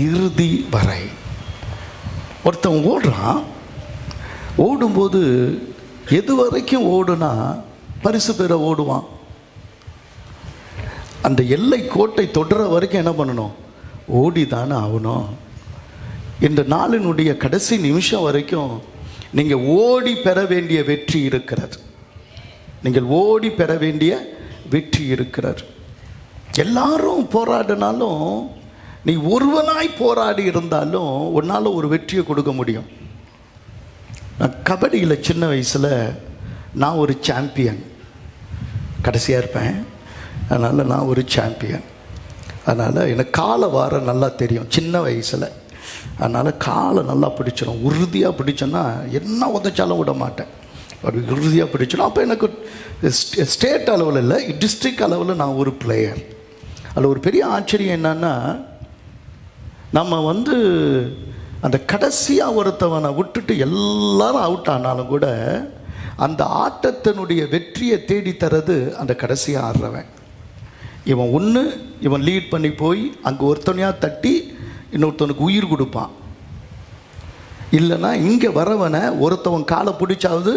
இறுதி வரை. ஒருத்தன் ஓடுறான், ஓடும்போது எது வரைக்கும் ஓடுனா பரிசு பெற ஓடுவான்? அந்த எல்லை கோட்டை தொடுற வரைக்கும் என்ன பண்ணணும்? ஓடி தானே ஆகணும். இந்த நாளினுடைய கடைசி நிமிஷம் வரைக்கும் நீங்கள் ஓடி பெற வேண்டிய வெற்றி இருக்கிறது. நீங்கள் ஓடி பெற வேண்டிய வெற்றி இருக்கிறது. எல்லாரும் போராடினாலும், நீ ஒருவனாய் போராடி இருந்தாலும் உன்னால் ஒரு வெற்றியை கொடுக்க முடியும். நான் கபடியில் சின்ன வயசில் நான் ஒரு சாம்பியன், கடைசியாக இருப்பேன். அதனால் நான் ஒரு சாம்பியன். அதனால் எனக்கு காலை வார நல்லா தெரியும் சின்ன வயசில். அதனால் காலை நல்லா பிடிச்சிடும், உறுதியாக பிடிச்சோன்னா என்ன உதைச்சாலும் விட மாட்டேன், அப்படி உறுதியாக பிடிச்சிடும். அப்போ எனக்கு ஸ்டேட் அளவில் இல்லை, டிஸ்ட்ரிக்ட் அளவில் நான் ஒரு பிளேயர். அதில் ஒரு பெரிய ஆச்சரியம் என்னன்னா, நம்ம அந்த கடைசியாக ஒருத்தவனை விட்டுட்டு எல்லாரும் அவுட் ஆனாலும் கூட அந்த ஆட்டத்தினுடைய வெற்றியை தேடித்தரது அந்த கடைசியாக ஆடுறவன். இவன் லீட் பண்ணி போய் அங்கே ஒருத்தனையாக தட்டி இன்னொருத்தவனுக்கு உயிர் கொடுப்பான். இல்லைன்னா இங்கே வரவனை ஒருத்தவன் காலை பிடிச்சாவது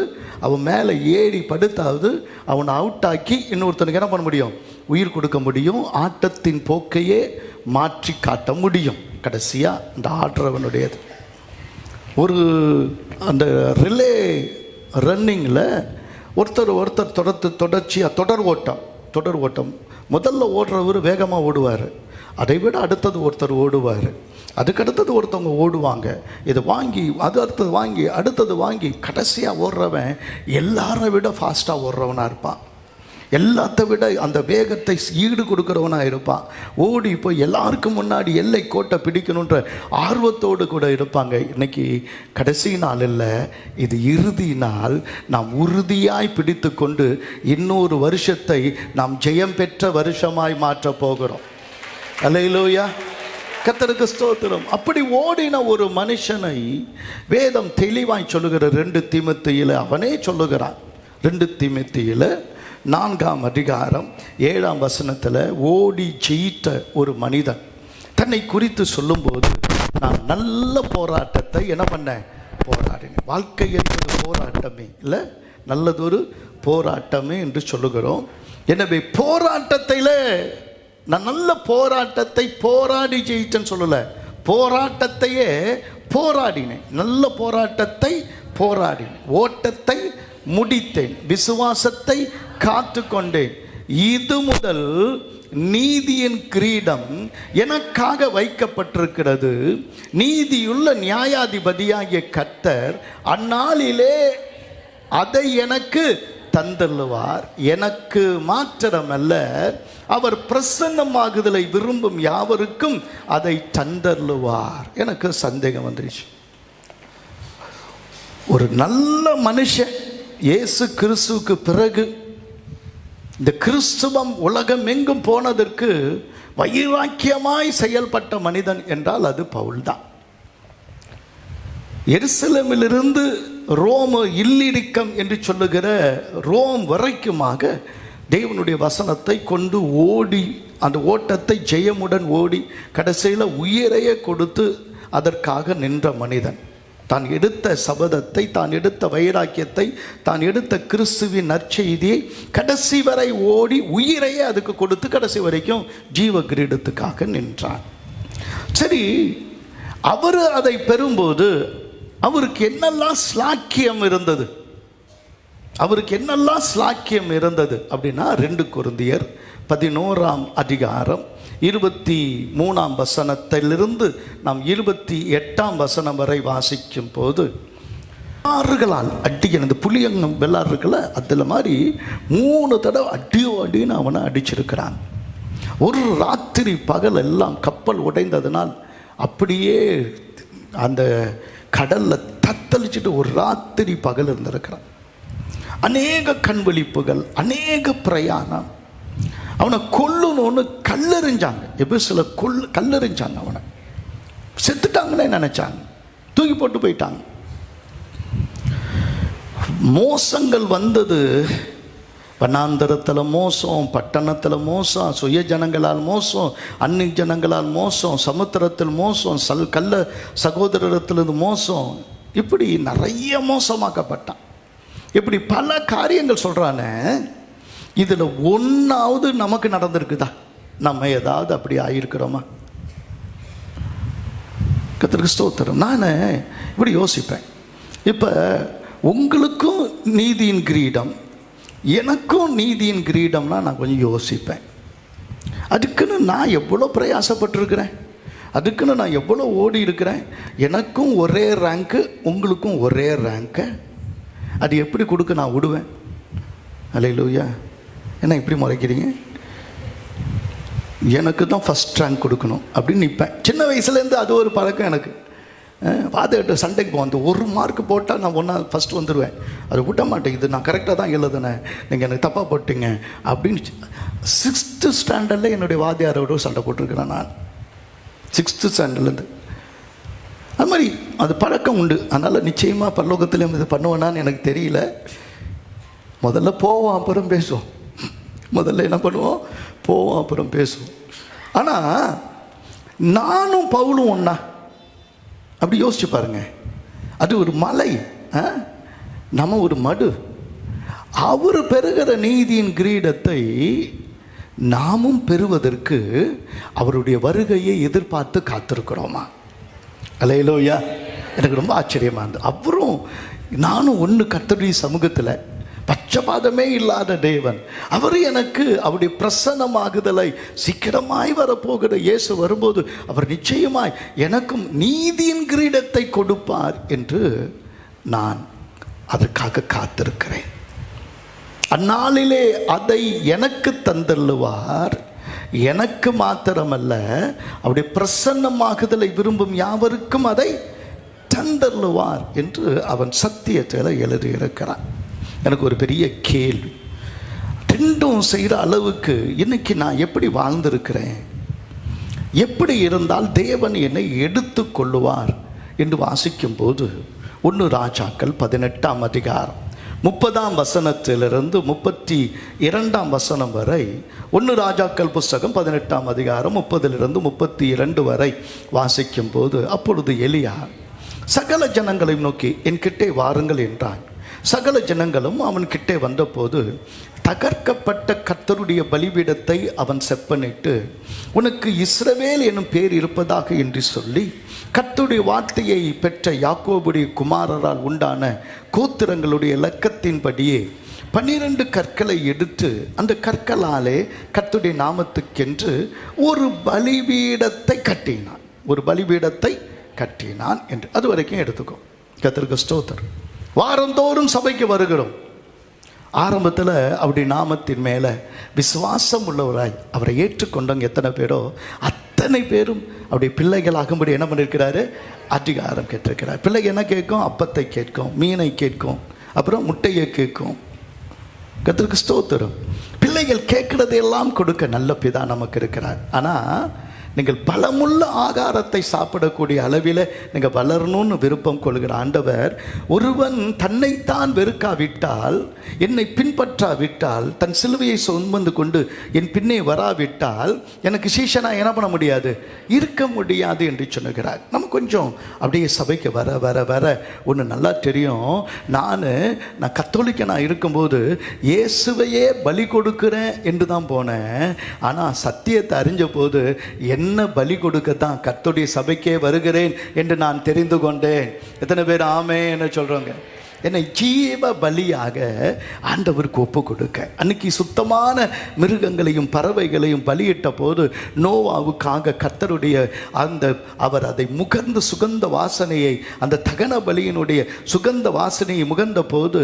அவன் மேலே ஏறி படுத்தாவது அவனை அவுட் ஆக்கி இன்னொருத்தனுக்கு என்ன பண்ண முடியும்? உயிர் கொடுக்க முடியும். ஆட்டத்தின் போக்கையே மாற்றி காட்ட முடியும். கடைசியாக அந்த ஆடுறவனுடையது. அந்த ரிலே ரன்னிங்கில் ஒருத்தர் தொடர்ச்சியாக தொடர் ஓட்டம். முதல்ல ஓடுறவர் வேகமாக ஓடுவார், அதை விட அடுத்தது ஒருத்தர் ஓடுவார், அதுக்கடுத்தது ஒருத்தவங்க ஓடுவாங்க. இதை வாங்கி அடுத்தது வாங்கி கடைசியாக ஓடுறவன் எல்லாரை விட ஃபாஸ்ட்டாக ஓடுறவனாக இருப்பான். எல்லாத்த விட அந்த வேகத்தை ஈடு கொடுக்குறவனாக இருப்பான். ஓடி போய் எல்லாருக்கும் முன்னாடி எல்லை கோட்டை பிடிக்கணுன்ற ஆர்வத்தோடு கூட இருப்பாங்க. இன்னைக்கு கடைசி நாள் இல்லை, இது இறுதி நாள். நாம் உறுதியாய் பிடித்து கொண்டு இன்னொரு வருஷத்தை நாம் ஜெயம் பெற்ற வருஷமாய் மாற்ற போகிறோம். அல்லேலூயா, கர்த்தருக்கு ஸ்தோத்திரம். அப்படி ஓடின ஒரு மனுஷனை வேதம் தெளிவாய் சொல்லுகிற 2 தீமோத்தேயுல அவனே சொல்லுகிறான். 2 தீமோத்தேயுல 4ஆம் அதிகாரம் 7ஆம் வசனத்தில் ஓடி ஜெயித்த ஒரு மனிதன் தன்னை குறித்து சொல்லும்போது, நான் நல்ல போராட்டத்தை என்ன பண்ணேன்? போராடினேன். வாழ்க்கை என்பது போராட்டமே இல்லை, நல்லதொரு போராட்டமே என்று சொல்லுகிறோம். எனவே போராட்டத்தில் நான் நல்ல போராட்டத்தை போராடி ஜெயிச்சேன்னு சொல்லலை, போராட்டத்தையே போராடினேன். நல்ல போராட்டத்தை போராடினேன், ஓட்டத்தை முடித்தேன், விசுவாசத்தை காத்து கொண்டேன். இது முதல் நீதியின் கிரீடம் எனக்காக வைக்கப்பட்டிருக்கிறது. நீதியுள்ள நியாயாதிபதியாகிய கர்த்தர் அந்நாளிலே அதை எனக்கு தந்தள்ளுவார். எனக்கு மாத்திரமல்ல, அவர் பிரசன்னமாகுதலை விரும்பும் யாவருக்கும் அதை தந்தள்ளுவார். எனக்கு சந்தேகம் வந்துருச்சு. ஒரு நல்ல மனுஷன் இயேசு கிறிஸ்துவுக்கு பிறகு இந்த கிறிஸ்துவம் உலகம் எங்கும் போனதற்கு வைராக்கியமாய் செயல்பட்ட மனிதன் என்றால் அது பவுல் தான். எருசலேமிலிருந்து ரோம இல்லிரிக்கம் என்று சொல்லுகிற ரோம் வரைக்குமாக தேவனுடைய வசனத்தை கொண்டு ஓடி அந்த ஓட்டத்தை ஜெயமுடன் ஓடி கடைசியில் உயிரையே கொடுத்து அதற்காக நின்ற மனிதன். தான் எடுத்த சபதத்தை, தான் எடுத்த வைராக்கியத்தை, தான் எடுத்த கிறிஸ்துவின் நற்செய்தியை கடைசி வரை ஓடி உயிரையே அதுக்கு கொடுத்து கடைசி வரைக்கும் ஜீவ கிரீடத்துக்காக நின்றான். சரி, அவர் அதை பெறும்போது அவருக்கு என்னெல்லாம் ஸ்லாக்கியம் இருந்தது? அவருக்கு என்னெல்லாம் ஸ்லாக்கியம் இருந்தது அப்படின்னா, 2 கொரிந்தியர் 11ஆம் அதிகாரம் 23ஆம் வசனத்திலிருந்து நாம் 28ஆம் வசனம் வரை வாசிக்கும் போது, ஆறுகளால் அடிக்க இந்த புளியங்கம் வெள்ளாறுகளை அதில் மாதிரி 3 தடவை அடின்னு அவனை அடிச்சிருக்கிறான். ஒரு ராத்திரி பகல் எல்லாம் கப்பல் உடைந்ததுனால் அப்படியே அந்த கடலில் தத்தளிச்சுட்டு ஒரு ராத்திரி பகல் இருந்திருக்கிறான். அநேக கண்விழிப்புகள், அநேக பிரயாணம். அவனை கொல்லணும்னு கல்லெறிஞ்சாங்க. எபேசுல கல்லெறிஞ்சாங்க. அவனை செத்துட்டாங்கன்னே நினைச்சாங்க, தூக்கி போட்டு போயிட்டாங்க. மோசங்கள் வந்தது வனாந்தரத்தில் மோசம், பட்டணத்தில் மோசம், சுய ஜனங்களால் மோசம், அந்நி ஜனங்களால் மோசம், சமுத்திரத்தில் மோசம், கள்ள சகோதரத்திலிருந்து மோசம், இப்படி நிறைய மோசமாக்கப்பட்டான். இப்படி பல காரியங்கள் சொல்கிறானே. இதில் ஒன்றாவது நமக்கு நடந்திருக்குதா? நம்ம ஏதாவது அப்படி ஆகியிருக்கிறோமா? கர்த்தருக்கு ஸ்தோத்திரம். நான் இப்படி யோசிப்பேன். இப்போ உங்களுக்கும் நீதியின் கிரீடம், எனக்கும் நீதியின் கிரீடம்னா நான் கொஞ்சம் யோசிப்பேன். அதுக்குன்னு நான் எவ்வளோ பிரயாசப்பட்டிருக்கிறேன், அதுக்குன்னு நான் எவ்வளோ ஓடி இருக்கிறேன். எனக்கும் ஒரே ரேங்க்கு, உங்களுக்கும் ஒரே ரேங்க்கு. அது எப்படி கொடுக்க நான் விடுவேன்? அல்லேலூயா. என்ன இப்படி முறைக்கிறீங்க? எனக்கு தான் ஃபஸ்ட் ரேங்க் கொடுக்கணும் அப்படின்னு நிற்பேன். சின்ன வயசுலேருந்து அது ஒரு பழக்கம் எனக்கு. வாதிட்ட சண்டைக்கு போவேன். அந்த 1 மார்க் போட்டால் நான் ஒன்றா ஃபஸ்ட் வந்துடுவேன். அது விட மாட்டேங்குது. நான் கரெக்டாக தான் எழுதுனேன், நீங்கள் எனக்கு தப்பாக போட்டீங்க அப்படின்னு 6th ஸ்டாண்டர்டில் என்னுடைய வாத்தியாரோட சண்டை போட்டிருக்கிறேன் நான். 6th ஸ்டாண்டர்ட்லேருந்து அது மாதிரி அது பழக்கம் உண்டு. அதனால் நிச்சயமாக பரலோகத்திலையும் இது பண்ணுவேனான்னு எனக்கு தெரியல. முதல்ல போவோம், அப்புறம் பேசுவோம். முதல்ல என்ன பண்ணுவோம்? போவோம், அப்புறம் பேசுவோம். ஆனால் நானும் பவுலும் ஒன்றா? அப்படி யோசிச்சு பாருங்க. அது ஒரு மலை, நம்ம ஒரு மடு. அவர் பெறுகிற நீதியின் கிரீடத்தை நாமும் பெறுவதற்கு அவருடைய வருகையை எதிர்பார்த்து காத்திருக்கிறோமா? அல்லேலூயா. எனக்கு ரொம்ப ஆச்சரியமாக இருந்தது. அவரும் நானும் ஒன்று கர்த்தருடைய சமூகத்தில் பட்சபாதமே இல்லாத தேவன். அவர் எனக்கு அவருடைய பிரசன்னமாகுதலை சீக்கிரமாய் வரப்போகிற இயேசு வரும்போது அவர் நிச்சயமாய் எனக்கும் நீதியின் கிரீடத்தை கொடுப்பார் என்று நான் அதற்காக காத்திருக்கிறேன். அந்நாளிலே அதை எனக்கு தந்தள்ளுவார். எனக்கு மாத்திரமல்ல, அவருடைய பிரசன்னமாகுதலை விரும்பும் யாவருக்கும் அதை தந்தள்ளுவார் என்று அவன் சத்தியத்தில் எழுதியிருக்கிறான். எனக்கு ஒரு பெரிய கேள்வி, ரெண்டும் செய்கிற அளவுக்கு இன்னைக்கு நான் எப்படி வாழ்ந்திருக்கிறேன்? எப்படி இருந்தால் தேவன் என்னை எடுத்து கொள்ளுவார் என்று வாசிக்கும் போது 1 ராஜாக்கள் 18ஆம் அதிகாரம் 30ஆம் வசனத்திலிருந்து 32ஆம் வசனம் வரை, 1 ராஜாக்கள் புஸ்தகம் 18ஆம் அதிகாரம் 30லிருந்து 32 வரை வாசிக்கும் போது, அப்பொழுது எலியா சகல ஜனங்களையும் நோக்கி என்கிட்டே வாருங்கள் என்றான். சகல ஜனங்களும் அவன் கிட்டே வந்தபோது தகர்க்கப்பட்ட கர்த்தருடைய பலிபீடத்தை அவன் செப்பனிட்டு, உனக்கு இஸ்ரவேல் என்னும் பேர் இருப்பதாக என்று சொல்லி, கர்த்தருடைய வார்த்தையை பெற்ற யாக்கோபுடைய குமாரரால் உண்டான கோத்திரங்களுடைய இலக்கத்தின்படியே 12 கற்களை எடுத்து அந்த கற்களாலே கர்த்தருடைய நாமத்துக்கென்று ஒரு பலிபீடத்தை கட்டினான். ஒரு பலிபீடத்தை கட்டினான் என்று அது வரைக்கும் எடுத்துக்கோ. கர்த்தருக்கு ஸ்தோத்திரம். வாரந்தோறும் சபைக்கு வருகிறோம். ஆரம்பத்தில் அப்படி நாமத்தின் மேலே விசுவாசம் உள்ளவராய் அவரை ஏற்றுக்கொண்டவங்க எத்தனை பேரோ அத்தனை பேரும் அப்படி பிள்ளைகளாகும்படி என்ன பண்ணியிருக்கிறாரு? அதிகாரம் கேட்டிருக்கிறார். பிள்ளைங்க என்ன கேட்கும்? அப்பத்தை கேட்கும், மீனை கேட்கும், அப்புறம் முட்டையை கேட்கும். கர்த்தருக்கு ஸ்தோத்திரம். பிள்ளைகள் கேட்கிறதையெல்லாம் கொடுக்க நல்ல பிதா நமக்கு இருக்கிறார். ஆனால் நீங்கள் பலமுள்ள ஆகாரத்தை சாப்பிடக்கூடிய அளவில் நீங்கள் வளரணும்னு விருப்பம் கொள்கிற ஆண்டவர், ஒருவன் தன்னைத்தான் வெறுக்காவிட்டால், என்னை பின்பற்றாவிட்டால், தன் சிலுவையை சுமந்து கொண்டு என் பின்னே வராவிட்டால் எனக்கு சீஷனா என்ன பண்ண முடியாது? இருக்க முடியாது என்று சொல்லுகிறார். நம்ம கொஞ்சம் அப்படியே சபைக்கு வர வர வர ஒன்று நல்லா தெரியும். நான் கத்தோலிக்கனாக இருக்கும்போது இயேசுவையே பலி கொடுக்குறேன் என்று தான் போனேன். ஆனால் சத்தியத்தை அறிஞ்ச போது என்ன பலி கொடுக்கத்தான் கர்த்தருடைய சபைக்கே வருகிறேன் என்று நான் தெரிந்து கொண்டேன். எத்தனை பேர் ஆமே என்ன சொல்றாங்க? என்னை ஜீவ பலியாக ஆண்டவருக்கு ஒப்பு கொடுக்க. அன்னைக்கு சுத்தமான மிருகங்களையும் பறவைகளையும் பலியிட்ட போது நோவாவுக்காக கர்த்தருடைய அவர் அதை முகர்ந்து சுகந்த வாசனையை, அந்த தகன பலியினுடைய சுகந்த வாசனையை முகர்ந்த போது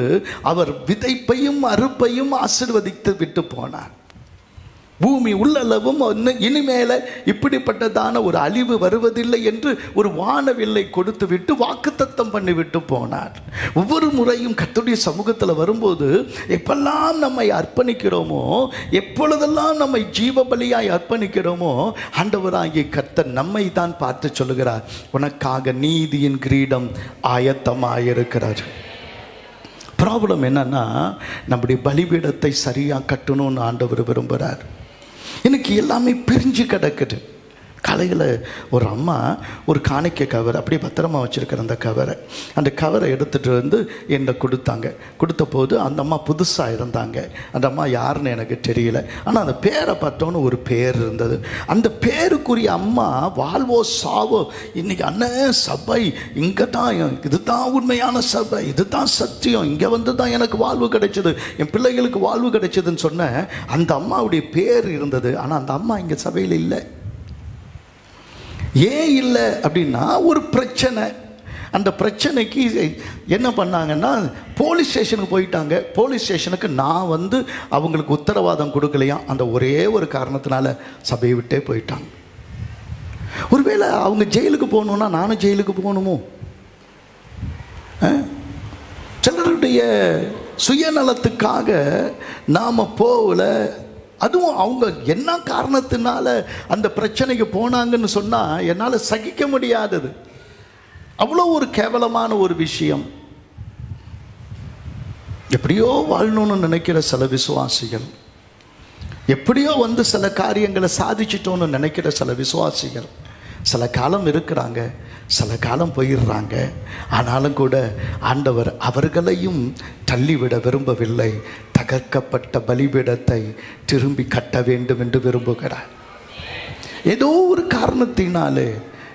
அவர் விதைப்பையும் அறுப்பையும் ஆசீர்வதித்து விட்டு போனார். பூமி உள்ளளவும் இனிமேல இப்படிப்பட்டதான ஒரு அழிவு வருவதில்லை என்று ஒரு வானவில்லை கொடுத்து விட்டு வாக்குத்தத்தம் பண்ணிவிட்டு போனார். ஒவ்வொரு முறையும் கர்த்தருடைய சமூகத்தில் வரும்போது எப்பெல்லாம் நம்மை அர்ப்பணிக்கிறோமோ, எப்பொழுதெல்லாம் நம்மை ஜீவ பலியாய் அர்ப்பணிக்கிறோமோ, ஆண்டவராகிய கர்த்தர் நம்மை தான் பார்த்து சொல்லுகிறார், உனக்காக நீதியின் கிரீடம் ஆயத்தமாயிருக்கிறார். ப்ராப்ளம் என்னன்னா, நம்முடைய பலிபீடத்தை சரியாக கட்டணும்னு ஆண்டவர் விரும்புகிறார். எனக்கு எல்லாமே பிரிஞ்சு கிடக்குது. காலையில் ஒரு அம்மா ஒரு காணிக்கை கவர் அப்படியே பத்திரமா வச்சுருக்கிற அந்த கவரை எடுத்துகிட்டு வந்து என்னை கொடுத்த போது அந்த அம்மா புதுசாக இருந்தாங்க. அந்த அம்மா யாருன்னு எனக்கு தெரியல. ஆனால் அந்த பேரை பார்த்தோன்னு ஒரு பேர் இருந்தது. அந்த பேருக்குரிய அம்மா வாழ்வோ சாவோ இன்றைக்கி அண்ணன் சபை இங்கே தான், இதுதான் உண்மையான சபை, இதுதான் சத்தியம், இங்கே வந்து தான் எனக்கு வாழ்வு கிடைச்சது, என் பிள்ளைகளுக்கு வாழ்வு கிடைச்சதுன்னு சொன்ன அந்த அம்மாவுடைய பேர் இருந்தது. ஆனால் அந்த அம்மா இங்கே சபையில் இல்லை. ஏன் இல்லை அப்படின்னா, ஒரு பிரச்சனை. அந்த பிரச்சனைக்கு என்ன பண்ணாங்கன்னா, போலீஸ் ஸ்டேஷனுக்கு போயிட்டாங்க. போலீஸ் ஸ்டேஷனுக்கு நான் வந்து அவங்களுக்கு உத்தரவாதம் கொடுக்கலையா, அந்த ஒரே ஒரு காரணத்தினால சபையை விட்டே போயிட்டாங்க. ஒருவேளை அவங்க ஜெயிலுக்கு போகணுன்னா நானும் ஜெயிலுக்கு போகணுமோ? சிலருடைய சுயநலத்துக்காக நாம் போகல. அதுவும் அவங்க என்ன காரணத்தினால அந்த பிரச்சனைக்கு போனாங்கன்னு சொன்னால் என்னால் சகிக்க முடியாதது. அவ்வளோ ஒரு கேவலமான ஒரு விஷயம். எப்படியோ வாழணும்னு நினைக்கிற சில விசுவாசிகள், எப்படியோ வந்து சில காரியங்களை சாதிச்சிட்டோன்னு நினைக்கிற சில விசுவாசிகள் சில காலம் இருக்கிறாங்க, சில காலம் போயிடுறாங்க. ஆனாலும் கூட ஆண்டவர் அவர்களையும் தள்ளிவிட விரும்பவில்லை. தகர்க்கப்பட்ட பலிபீடத்தை திரும்பி கட்ட வேண்டும் என்று விரும்புகிறார். ஏதோ ஒரு காரணத்தினாலே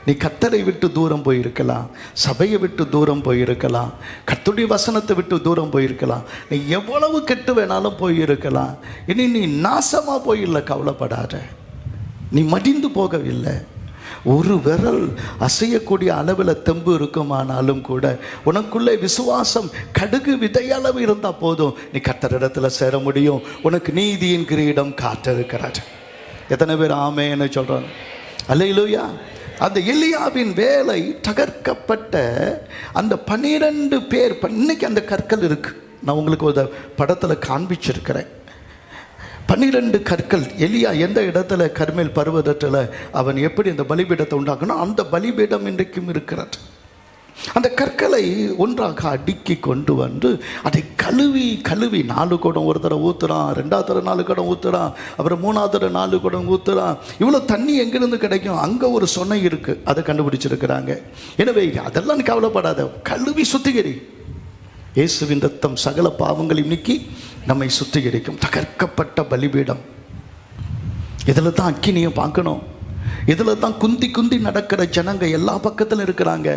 நீ கர்த்தரை விட்டு தூரம் போயிருக்கலாம், சபையை விட்டு தூரம் போயிருக்கலாம், கர்த்தருடைய வசனத்தை விட்டு தூரம் போயிருக்கலாம், நீ எவ்வளவு கெட்டு வேணாலும் போயிருக்கலாம். இனி நீ நாசமாக போயில்லை, கவலைப்படாத. நீ மடிந்து போகவில்லை. ஒரு விரல் அசையக்கூடிய அளவில் தெம்பு இருக்குமானாலும் கூட உனக்குள்ளே விசுவாசம் கடுகு விதையளவு இருந்தால் போதும், நீ கர்த்தரிடத்தில் சேர முடியும். உனக்கு நீதியின் கிரீடம் காத்திருக்கிறார். எத்தனை பேர் ஆமேன்னு சொல்கிறாங்க? அல்லேலூயா. அந்த எலியாவின் வேலை தகர்க்கப்பட்ட அந்த 12 பேர், இன்னைக்கு அந்த கற்கள் இருக்கு. நான் உங்களுக்கு ஒரு படத்தில் காண்பிச்சிருக்கிறேன். 12 கற்கள். எலியா எந்த இடத்துல கர்மேல் பர்வதத்தில் அவன் எப்படி அந்த பலிபீடத்தை உண்டாக்கணும், அந்த பலிபீடம் இன்றைக்கும் இருக்கிறது. அந்த கற்களை ஒன்றாக அடுக்கி கொண்டு வந்து அதை கழுவி 4 குடம் ஒரு தடவை ஊற்றுறான், 2வது தடவை 4 குடம் ஊற்றுறான், அப்புறம் 3வது தடவை 4 குடம் ஊற்றுறான். இவ்வளோ தண்ணி எங்கேருந்து கிடைக்கும்? அங்கே ஒரு சொன்னை இருக்குது, அதை கண்டுபிடிச்சிருக்கிறாங்க. எனவே அதெல்லாம் கவலைப்படாத, கழுவி சுத்திகரி. இயேசுவின் ரத்தம் சகல பாவங்களையும் நீக்கி நம்மை சுத்திகரிக்கும். தகர்க்கப்பட்ட பலிபீடம். இதில் தான் அக்கினியை பார்க்கணும். இதில் தான் குந்தி நடக்கிற ஜனங்க எல்லா பக்கத்தில் இருக்கிறாங்க.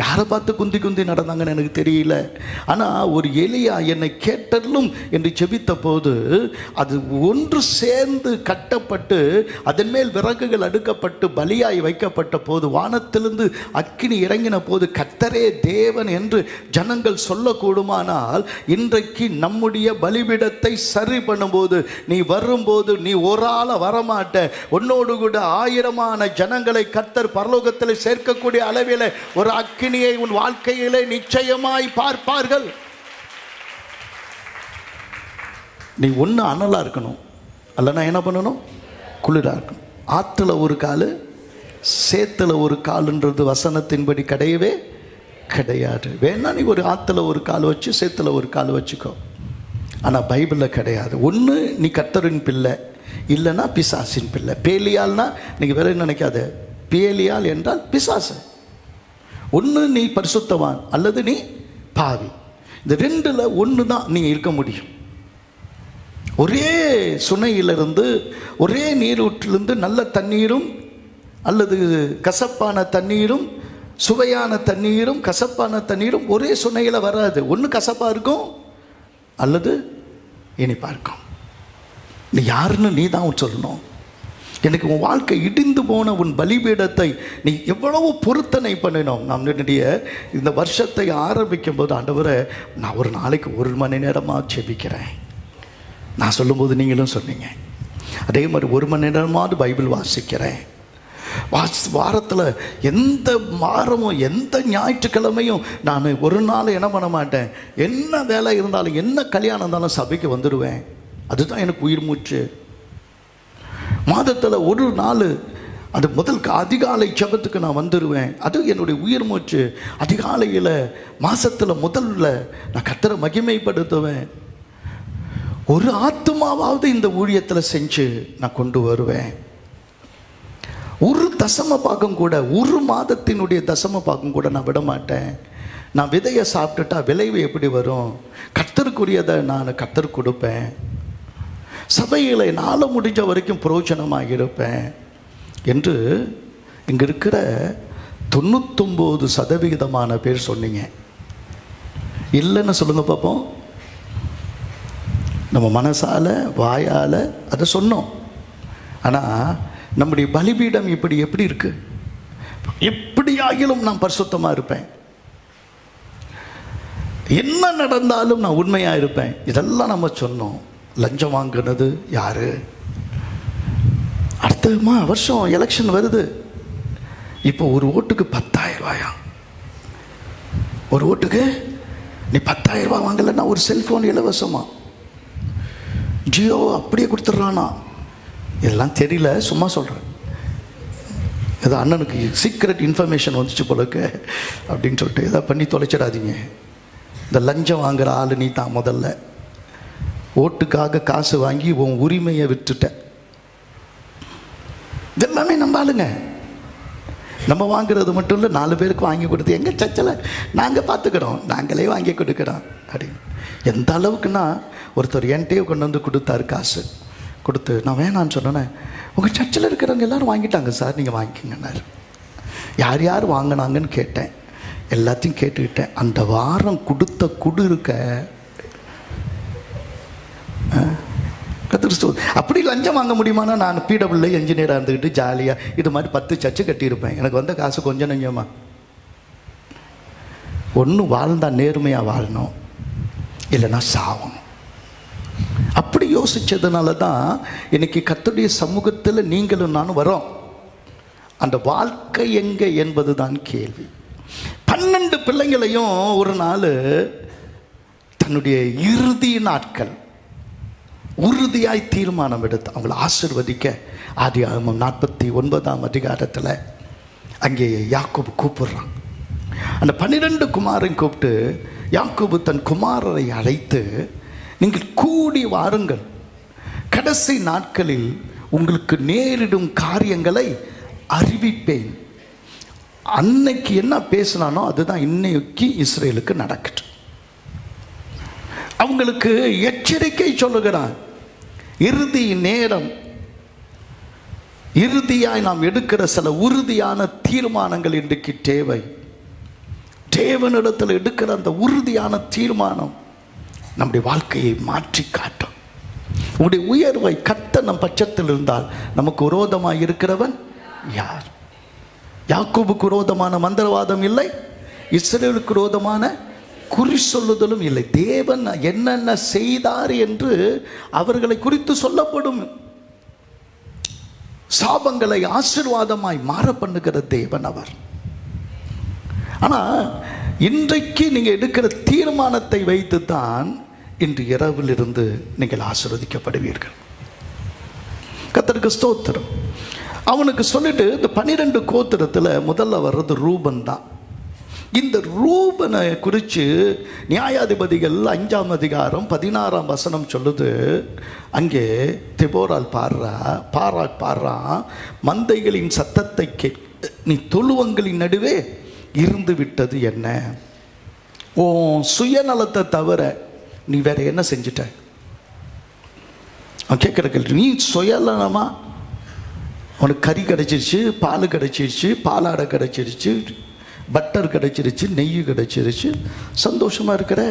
யாரை பார்த்து குந்தி நடந்தாங்கன்னு எனக்கு தெரியல. ஆனால் ஒரு எலியா என்னை கேட்டலும் என்று ஜெபித்த போது அது ஒன்று சேர்ந்து கட்டப்பட்டு அதன் மேல் விறகுகள் அடுக்கப்பட்டு பலியாய் வைக்கப்பட்ட போது, வானத்திலிருந்து அக்கினி இறங்கின போது கர்த்தரே தேவன் என்று ஜனங்கள் சொல்லக்கூடுமானால், இன்றைக்கு நம்முடைய பலிபீடத்தை சரி பண்ணும்போது, நீ வரும்போது நீ ஒரு ஆளை வரமாட்ட, உன்னோடு கூட 1000 ஜனங்களை கர்த்தர் பரலோகத்தில் சேர்க்கக்கூடிய அளவில் ஒரு அக்கினியை உன் வாழ்க்கையிலே நிச்சயமாய் பார்ப்பார்கள். நீ ஒன்று அனலா இருக்கணும், அல்லனா என்ன பண்ணணும்? குளிரா இருக்கணும். ஆற்றுல ஒரு கால், சேத்துல ஒரு கால்ன்றது வசனத்தின்படி கிடையவே கிடையாது. வேணா நீ ஒரு ஆற்றுல ஒரு கால் வச்சு சேத்துல ஒரு கால் வச்சுக்கோ. ஆனால் பைபிளில் கிடையாது. ஒன்று நீ கர்த்தரின் பிள்ளை, இல்லைன்னா பிசாசின் பிள்ளை. பேலியால்னா நீங்கள் வேற நினைக்காத, பேலியால் என்றால் பிசாசு. ஒன்று நீ பரிசுத்தவான் அல்லது நீ பாவி. இந்த 2ல் ஒன்று தான் நீ இருக்க முடியும். ஒரே சுனையிலிருந்து, ஒரே நீரூற்றிலிருந்து நல்ல தண்ணீரும் அல்லது கசப்பான தண்ணீரும், சுவையான தண்ணீரும் கசப்பான தண்ணீரும் ஒரே சுனையில் வராது. ஒன்று கசப்பாக இருக்கும் அல்லது இனிப்பாக இருக்கும். நீ யாருன்னு நீ தான் சொல்லணும். எனக்கு உன் வாழ்க்கை இடிந்து போன உன் பலிபீடத்தை நீ எவ்வளவு பொருத்தனை பண்ணினோம். நம்மளுடைய இந்த வருஷத்தை ஆரம்பிக்கும் போது, ஆண்டவரே நான் ஒரு நாளைக்கு 1 மணி நேரமாக ஜெபிக்கிறேன். நான் சொல்லும்போது நீங்களும் சொன்னீங்க. அதே மாதிரி 1 மணி நேரமாவது பைபிள் வாசிக்கிறேன். வாரத்தில் எந்த வாரமும் எந்த ஞாயிற்றுக்கிழமையும் நான் ஒரு நாள் என்ன பண்ண மாட்டேன், என்ன வேலை இருந்தாலும் என்ன கல்யாணம் இருந்தாலும் சபைக்கு வந்துடுவேன். அதுதான் எனக்கு உயிர் மூச்சு. மாதத்தில் ஒரு நாள் அது முதல் அதிகாலை ஜெபத்துக்கு நான் வந்துடுவேன். அது என்னுடைய உயிர் மூச்சு. அதிகாலையில் மாசத்தில் முதல்ல நான் கர்த்தரை மகிமைப்படுத்துவேன். ஒரு ஆத்துமாவாவது இந்த ஊழியத்தில் செஞ்சு நான் கொண்டு வருவேன். ஒரு தசம பாகம் கூட, ஒரு மாதத்தினுடைய தசம பாகம் கூட நான் விட மாட்டேன். நான் விதையை சாப்பிட்டுட்டா விளைவு எப்படி வரும்? கர்த்தருக்குரியதை நான் கர்த்தருக்கு கொடுப்பேன். சபையில் என்னால் முடிஞ்ச வரைக்கும் பிரயோஜனமாக இருப்பேன் என்று இங்கே இருக்கிற 99% பேர் சொன்னீங்க. இல்லைன்னு சொல்லுங்க பார்ப்போம். நம்ம மனசால் வாயால் அதை சொன்னோம். ஆனால் நம்முடைய பலிபீடம் எப்படி இருக்கு? எப்படி ஆகிலும் நான் பரிசுத்தமாக இருப்பேன், என்ன நடந்தாலும் நான் உண்மையாக இருப்பேன், இதெல்லாம் நம்ம சொன்னோம். லஞ்சம் வாங்கினது யாரு? அடுத்த வருஷம் எலெக்ஷன் வருது. இப்போ ஒரு ஓட்டுக்கு 10,000 ரூபாயா? ஒரு ஓட்டுக்கு நீ 10,000 ரூபாய் வாங்கலைன்னா ஒரு செல்ஃபோன் இலவசமா? ஜியோ அப்படியே கொடுத்துட்றானா? இதெல்லாம் தெரியல, சும்மா சொல்கிறேன். ஏதோ அண்ணனுக்கு சீக்ரெட் இன்ஃபர்மேஷன் வந்துச்சு போலக்கு அப்படின்னு சொல்லிட்டு எதாவது பண்ணி தொலைச்சிடாதீங்க. இந்த லஞ்சம் வாங்குகிற ஆள் நீ தான். முதல்ல ஓட்டுக்காக காசு வாங்கி உன் உரிமையை விட்டுட்ட. இதெல்லாமே நம்ம ஆளுங்க. நம்ம வாங்குறது மட்டும் இல்லை, 4 பேருக்கு வாங்கி கொடுத்து எங்கள் சர்ச்சில் நாங்கள் பார்த்துக்கிறோம், நாங்களே வாங்கி கொடுக்குறோம் அப்படின்னு. எந்த அளவுக்குன்னா ஒருத்தர் என்கிட்டயே கொண்டு வந்து கொடுத்தாரு. காசு கொடுத்து நான் வேணான்னு சொன்னேன். உங்கள் சர்ச்சில் இருக்கிறவங்க எல்லோரும் வாங்கிட்டாங்க சார், நீங்கள் வாங்கிக்கங்கன்னாரு. யார் யார் வாங்கினாங்கன்னு கேட்டேன். எல்லாத்தையும் கேட்டுக்கிட்டேன். அந்த வாரம் கொடுத்த குடு இருக்க அப்படி லஞ்சம் வாங்க முடியுமானா நான் பிடபிள்யூ என்ஜினியராக இருந்துக்கிட்டு ஜாலியாக இது மாதிரி 10 சர்ச்சு கட்டியிருப்பேன். எனக்கு வந்த காசு கொஞ்சம் நெஞ்சமா. ஒன்று வாழ்ந்தா நேர்மையாக வாழணும், இல்லைன்னா சாவணும். அப்படி யோசிச்சதுனால தான் இன்னைக்கு கர்த்தருடைய சமூகத்தில் நீங்களும் நானும் வரோம். அந்த வாழ்க்கை எங்கே என்பது தான் கேள்வி. 12 பிள்ளைங்களையும் ஒரு நாள் தன்னுடைய இறுதி நாட்கள் உறுதியாய் தீர்மானம் எடுத்து அவங்களை ஆசீர்வதிக்க ஆதியாகமம் 49ஆம் அதிகாரத்தில் அங்கே யாக்கோபு கூப்பிடுறான். அந்த 12 குமாரையும் கூப்பிட்டு யாக்கோபு தன் குமாரரை அழைத்து, நீங்கள் கூடி வாருங்கள், கடைசி நாட்களில் உங்களுக்கு நேரிடும் காரியங்களை அறிவிப்பேன். அன்னைக்கு என்ன பேசினானோ அதுதான் இன்னைக்கு இஸ்ரேலுக்கு நடக்கட்டும். அவங்களுக்கு எச்சரிக்கை சொல்லுகிறான். இறுதி நேரம், இறுதியாய் நாம் எடுக்கிற சில உறுதியான தீர்மானங்கள் இன்றைக்கு தேவை. தேவனிடத்தில் எடுக்கிற அந்த உறுதியான தீர்மானம் நம்முடைய வாழ்க்கையை மாற்றி காட்டும். உங்களுடைய உயர்வை கர்த்தர் நம் பட்சத்தில் இருந்தால் நமக்கு விரோதமாக இருக்கிறவன் யார்? யாக்கோபுக்கு விரோதமான மந்திரவாதம் இல்லை, இஸ்ரவேலுக்கு விரோதமான குறி சொல்லுதலும் இல்லை. தேவன் என்னென்ன செய்தார் என்று அவர்களை குறித்து சொல்லப்படும். சாபங்களை ஆசீர்வாதமாய் மாற பண்ணுகிற தேவன் அவர். ஆனால் இன்றைக்கு நீங்கள் எடுக்கிற தீர்மானத்தை வைத்து தான் இன்று இரவிலிருந்து நீங்கள் ஆசீர்வதிக்கப்படுவீர்கள். கர்த்தருக்கு ஸ்தோத்திரம். அவனுக்கு சொல்லிட்டு இந்த 12 கோத்திரத்தில் முதல்ல வர்றது ரூபன் தான். இந்த ரூபனை குறித்து நியாயாதிபதிகள் 5ஆம் அதிகாரம் 16ஆம் வசனம் சொல்லுது. அங்கே தெபோரால் பாரா மந்தைகளின் சத்தத்தை நீ தொழுவங்களின் நடுவே இருந்து விட்டது என்ன? ஓ சுயநலத்தை தவிர நீ வேற என்ன செஞ்சிட்ட? அவன் கேட்குற கேள்வி. நீ சுயநலமா உனக்கு கறி கிடைச்சிருச்சு, பால் கிடைச்சிருச்சு, பாலாடை கிடைச்சிருச்சு, பட்டர் கிடைச்சிருச்சு, நெய் கிடைச்சிருச்சு, சந்தோஷமாக இருக்கிற.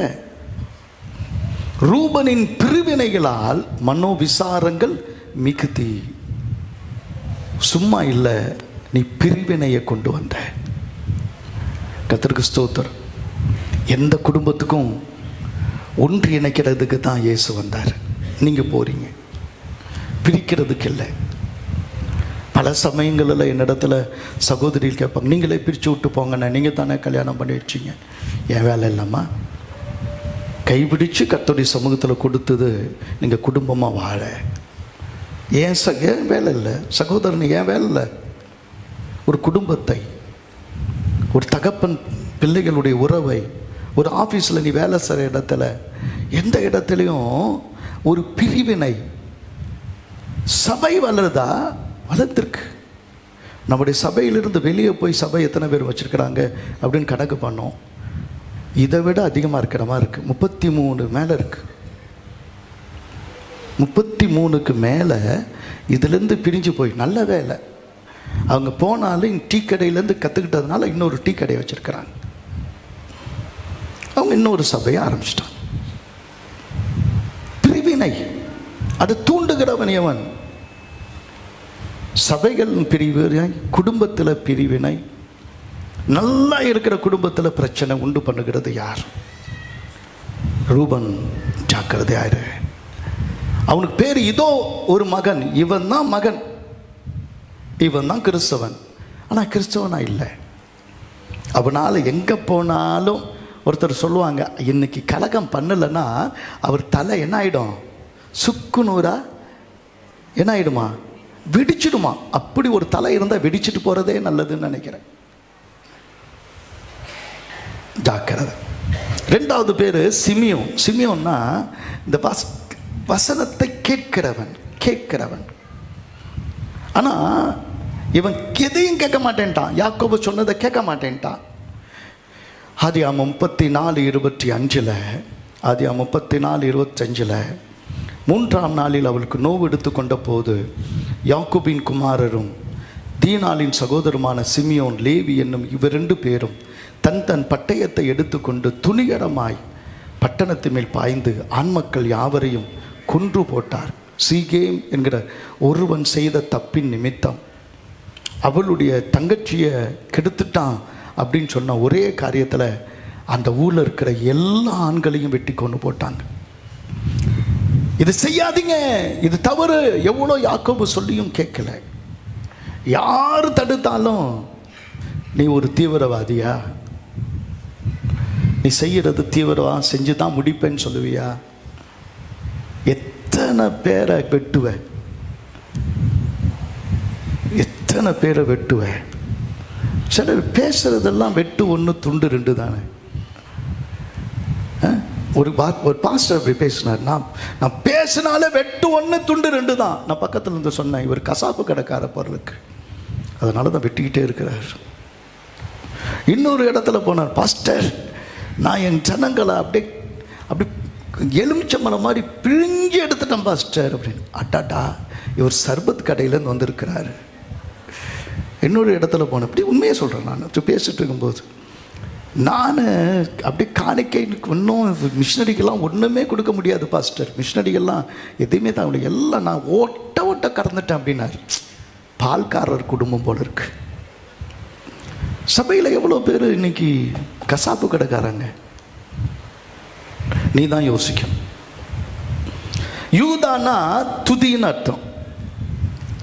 ரூபனின் பிரிவினைகளால் மனோவிசாரங்கள் மிகுதி. சும்மா இல்லை, நீ பிரிவினையை கொண்டு வந்த. கர்த்தருக்கு ஸ்தோத்திரம். எந்த குடும்பத்துக்கும் ஒன்று இணைக்கிறதுக்கு தான் இயேசு வந்தார். நீங்கள் போறீங்க, பிரிக்கிறதுக்கு இல்லை. பல சமயங்களில் என்னிடத்துல சகோதரிகள் கேட்பாங்க, நீங்களே பிரித்து விட்டு போங்கண்ணே, நீங்கள் தானே கல்யாணம் பண்ணி வச்சிங்க. என் வேலை இல்லைம்மா. கைப்பிடிச்சு கர்த்தருடைய சமூகத்தில் கொடுத்தது நீங்கள் குடும்பமாக வாழ. ஏன் வேலை இல்லை சகோதரன், ஏன் வேலை இல்லை. ஒரு குடும்பத்தை, ஒரு தகப்பன் பிள்ளைகளுடைய உறவை, ஒரு ஆஃபீஸில் நீ வேலை செய்கிற இடத்துல, எந்த இடத்துலையும் ஒரு பிரிவினை. சபை வளருதா? வளர்ந்துருக்கு. நம்முடைய சபையிலிருந்து வெளியே போய் சபை எத்தனை பேர் வச்சுருக்கிறாங்க அப்படின்னு கணக்கு பண்ணோம். இதை விட அதிகமாக இருக்கிற மாதிரி இருக்குது. 33 மேலே இருக்குது. 33க்கு மேலே இதுலேருந்து பிரிஞ்சு போய், நல்ல வேலை அவங்க போனாலும் டீ கடையிலேருந்து கற்றுக்கிட்டதுனால இன்னொரு டீ கடையை வச்சுருக்கிறாங்க. அவங்க இன்னொரு சபையை ஆரம்பிச்சிட்டாங்க. பிரிவினை அது தூண்டுகிறவன் எவன்? சபைகள் பிரிவினை, குடும்பத்தில் பிரிவினை, நல்லா இருக்கிற குடும்பத்தில் பிரச்சனை உண்டு பண்ணுகிறது யார்? ரூபன் ஜாக்கிரதையாயிரு. அவனுக்கு பேர் இதோ ஒரு மகன், இவன் தான் மகன், இவன் தான் கிறிஸ்தவன். ஆனால் கிறிஸ்தவனா இல்லை. அவனால் எங்கே போனாலும் ஒருத்தர் சொல்லுவாங்க, இன்னைக்கு கலகம் பண்ணலைன்னா அவர் தலை என்ன ஆகிடும்? சுக்குநூறா என்ன ஆகிடுமா? வெடிச்சிடுமா? அப்படி ஒரு தலை இருந்தால் வெடிச்சிட்டு போகிறதே நல்லதுன்னு நினைக்கிறேன். ஜாக்கிரதை. 2வது பேர் சிமியோன். சிமியோன்னா இந்த வசனத்தை கேட்கிறவன். ஆனால் இவன் எதையும் கேட்க மாட்டேன்ட்டான். யாக்கோபு சொன்னதை கேட்க மாட்டேன்ட்டான். ஆதியாகமம் 34:25 ஆதியாகமம் 34:25 3ஆம் நாளில் அவளுக்கு நோவு எடுத்து கொண்ட போது யாக்கோபின் குமாரரும் தீனாளின் சகோதரமான சிமியோன், லேவி என்னும் இவர் 2 பேரும் தன் பட்டயத்தை எடுத்துக்கொண்டு துணிகரமாய் பட்டணத்து மேல் பாய்ந்து ஆண்மக்கள் யாவரையும் கொன்று போட்டார். சீகேம் என்கிற ஒருவன் செய்த தப்பின் நிமித்தம் அவளுடைய தங்கச்சியை கெடுத்துட்டான் அப்படின்னு சொன்ன ஒரே காரியத்தில் அந்த ஊரில் இருக்கிற எல்லா ஆண்களையும் வெட்டி கொண்டு போட்டாங்க. இது செய்யாதீங்க, இது தவறு, எவ்வளோ யாக்கோபு சொல்லியும் கேட்கல. யார் தடுத்தாலும் நீ ஒரு தீவிரவாதியா? நீ செய்கிறது தீவிரவாதம் செஞ்சு தான் முடிப்பேன்னு சொல்லுவியா? எத்தனை பேரை வெட்டுவ? எத்தனை பேரை வெட்டுவ? சிலர் பேசுறதெல்லாம் வெட்டு 1 துண்டு 2 தானே. ஒரு பாஸ்டர் அப்படி பேசினார், நான் பேசினாலே வெட்டு 1 துண்டு 2 தான். நான் பக்கத்தில் இருந்து சொன்னேன், இவர் கசாப்பு கடைக்கார பொருளுக்கு, அதனால தான் வெட்டிக்கிட்டே இருக்கிறார். இன்னொரு இடத்துல போனார், பாஸ்டர் நான் என் ஜனங்களை அப்படி எலுமிச்சம்பழம் மாதிரி பிழிஞ்சு எடுத்துட்டேன் பாஸ்டர் அப்படின்னு. அட்டாட்டா, இவர் சர்பத் கடையிலேருந்து வந்திருக்கிறாரு. இன்னொரு இடத்துல போனேன், அப்படி உண்மையாக சொல்கிறேன். நான் பேசிட்டு இருக்கும்போது நான் அப்படி காணிக்கை இன்னும் மிஷினரிக்கெல்லாம் ஒன்றுமே கொடுக்க முடியாது பாஸ்டர், மிஷினரிகள்லாம் எதையுமே தான் எல்லாம் நான் ஓட்ட கறந்துட்டேன் அப்படின்னாரு. பால்காரர் குடும்பம் போல இருக்கு. சபையில் எவ்வளோ பேர் இன்னைக்கு கசாப்பு கடைக்காரங்க? நீ தான் யோசிக்கணும். யூதானா துதின்னு அர்த்தம்.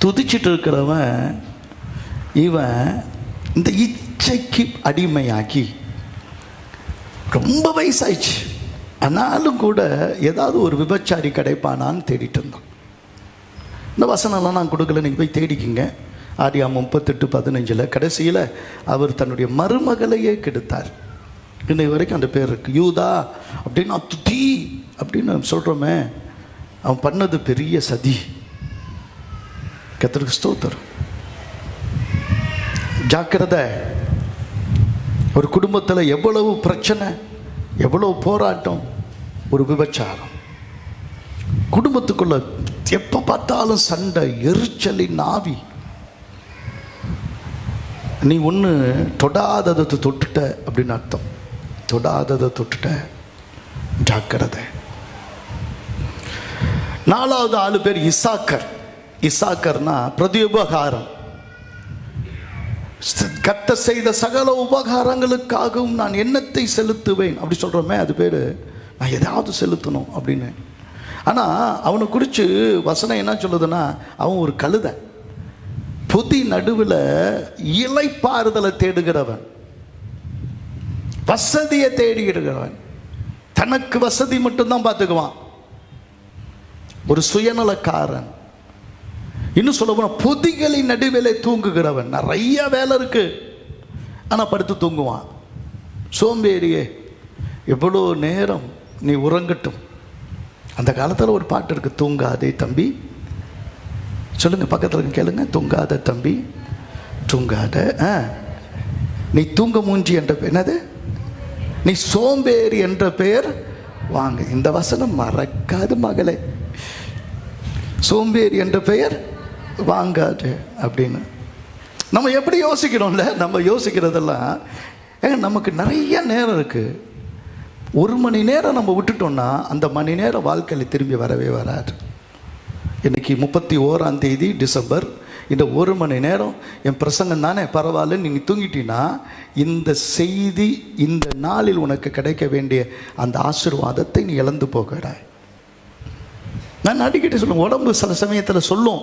துதிச்சிட்டு இருக்கிறவன் இவன் இந்த இச்சைக்கு அடிமையாகி ரொம்ப வயசாயிடுச்சு, ஆனாலும் கூட ஏதாவது ஒரு விபச்சாரி கிடைப்பானான்னு தேடிட்டு இருந்தான். இந்த வசனம்லாம் நான் கொடுக்கல, நீங்கள் போய் தேடிக்கிங்க. ஆதியாகமம் 38:15 கடைசியில் அவர் தன்னுடைய மருமகளையே கெடுத்தார். இன்னைக்கு வரைக்கும் அந்த பேர் இருக்கு. யூதா அப்படின்னா துதி அப்படின்னு சொல்கிறோமே, அவன் பண்ணது பெரிய சதி. கர்த்தருக்கு ஸ்தோத்திரம். ஜாக்கிரதை. ஒரு குடும்பத்தில் எவ்வளவு பிரச்சனை, எவ்வளவு போராட்டம், ஒரு விபச்சாரம். குடும்பத்துக்குள்ள எப்போ பார்த்தாலும் சண்டை, எரிச்சலின் ஆவி. நீ ஒன்று தொடாததை தொட்டுட்ட அப்படின்னு அர்த்தம். தொடாததை தொட்டுட்ட, ஜாக்கிரதை. 4வது ஆளு பேர் இசாக்கர். இசாக்கர்னா பிரதியுபகாரம். கர்த்தர் செய்த சகல உபகாரங்களுக்காகவும் நான் எண்ணத்தை செலுத்துவேன் அப்படி சொல்கிறோமே, அது பேர் நான் எதாவது செலுத்தணும் அப்படின்னு. ஆனால் அவனை குறித்து வசனம் என்ன சொல்லுதுன்னா, அவன் ஒரு கழுதை, பொதி நடுவில் இளைப்பாறுதலை தேடுகிறவன், வசதியை தேடுகிறவன், தனக்கு வசதி மட்டும்தான் பார்த்துக்குவான், ஒரு சுயநலக்காரன். இன்னும் சொல்ல போனால் பொதிகளின் நடுவிலே தூங்குகிறவன். நிறைய வேலை இருக்கு, ஆனால் படுத்து தூங்குவான். சோம்பேறியே, எவ்வளோ நேரம் நீ உறங்கட்டும். அந்த காலத்தில் ஒரு பாட்டு இருக்கு, தூங்காதே தம்பி. சொல்லுங்க, பக்கத்தில் கேளுங்க, தூங்காத தம்பி தூங்காத. நீ தூங்க மூஞ்சி என்ற என்னது, நீ சோம்பேறி என்ற பெயர் வாங்க. இந்த வசனம் மறக்காது மகளே, சோம்பேறி என்ற பெயர் வாங்காது அப்படின்னு. நம்ம எப்படி யோசிக்கிறோம்ல, நம்ம யோசிக்கிறதெல்லாம் நமக்கு நிறைய நேரம் இருக்குது. 1 மணி நேரம் நம்ம விட்டுட்டோம்னா அந்த மணி நேரம் வாழ்க்கையில் திரும்பி வரவே வராது. இன்றைக்கி 31ஆம் தேதி டிசம்பர். இந்த 1 மணி நேரம் என் பிரசங்கம் தானே, பரவாயில்ல, நீ தூங்கிட்டீன்னா இந்த செய்தி இந்த நாளில் உனக்கு கிடைக்க வேண்டிய அந்த ஆசீர்வாதத்தை நீ இழந்து போகிறாய். நான் அடிக்கடி சொல்லுவேன், உடம்பு சில சமயத்தில் சொல்லும்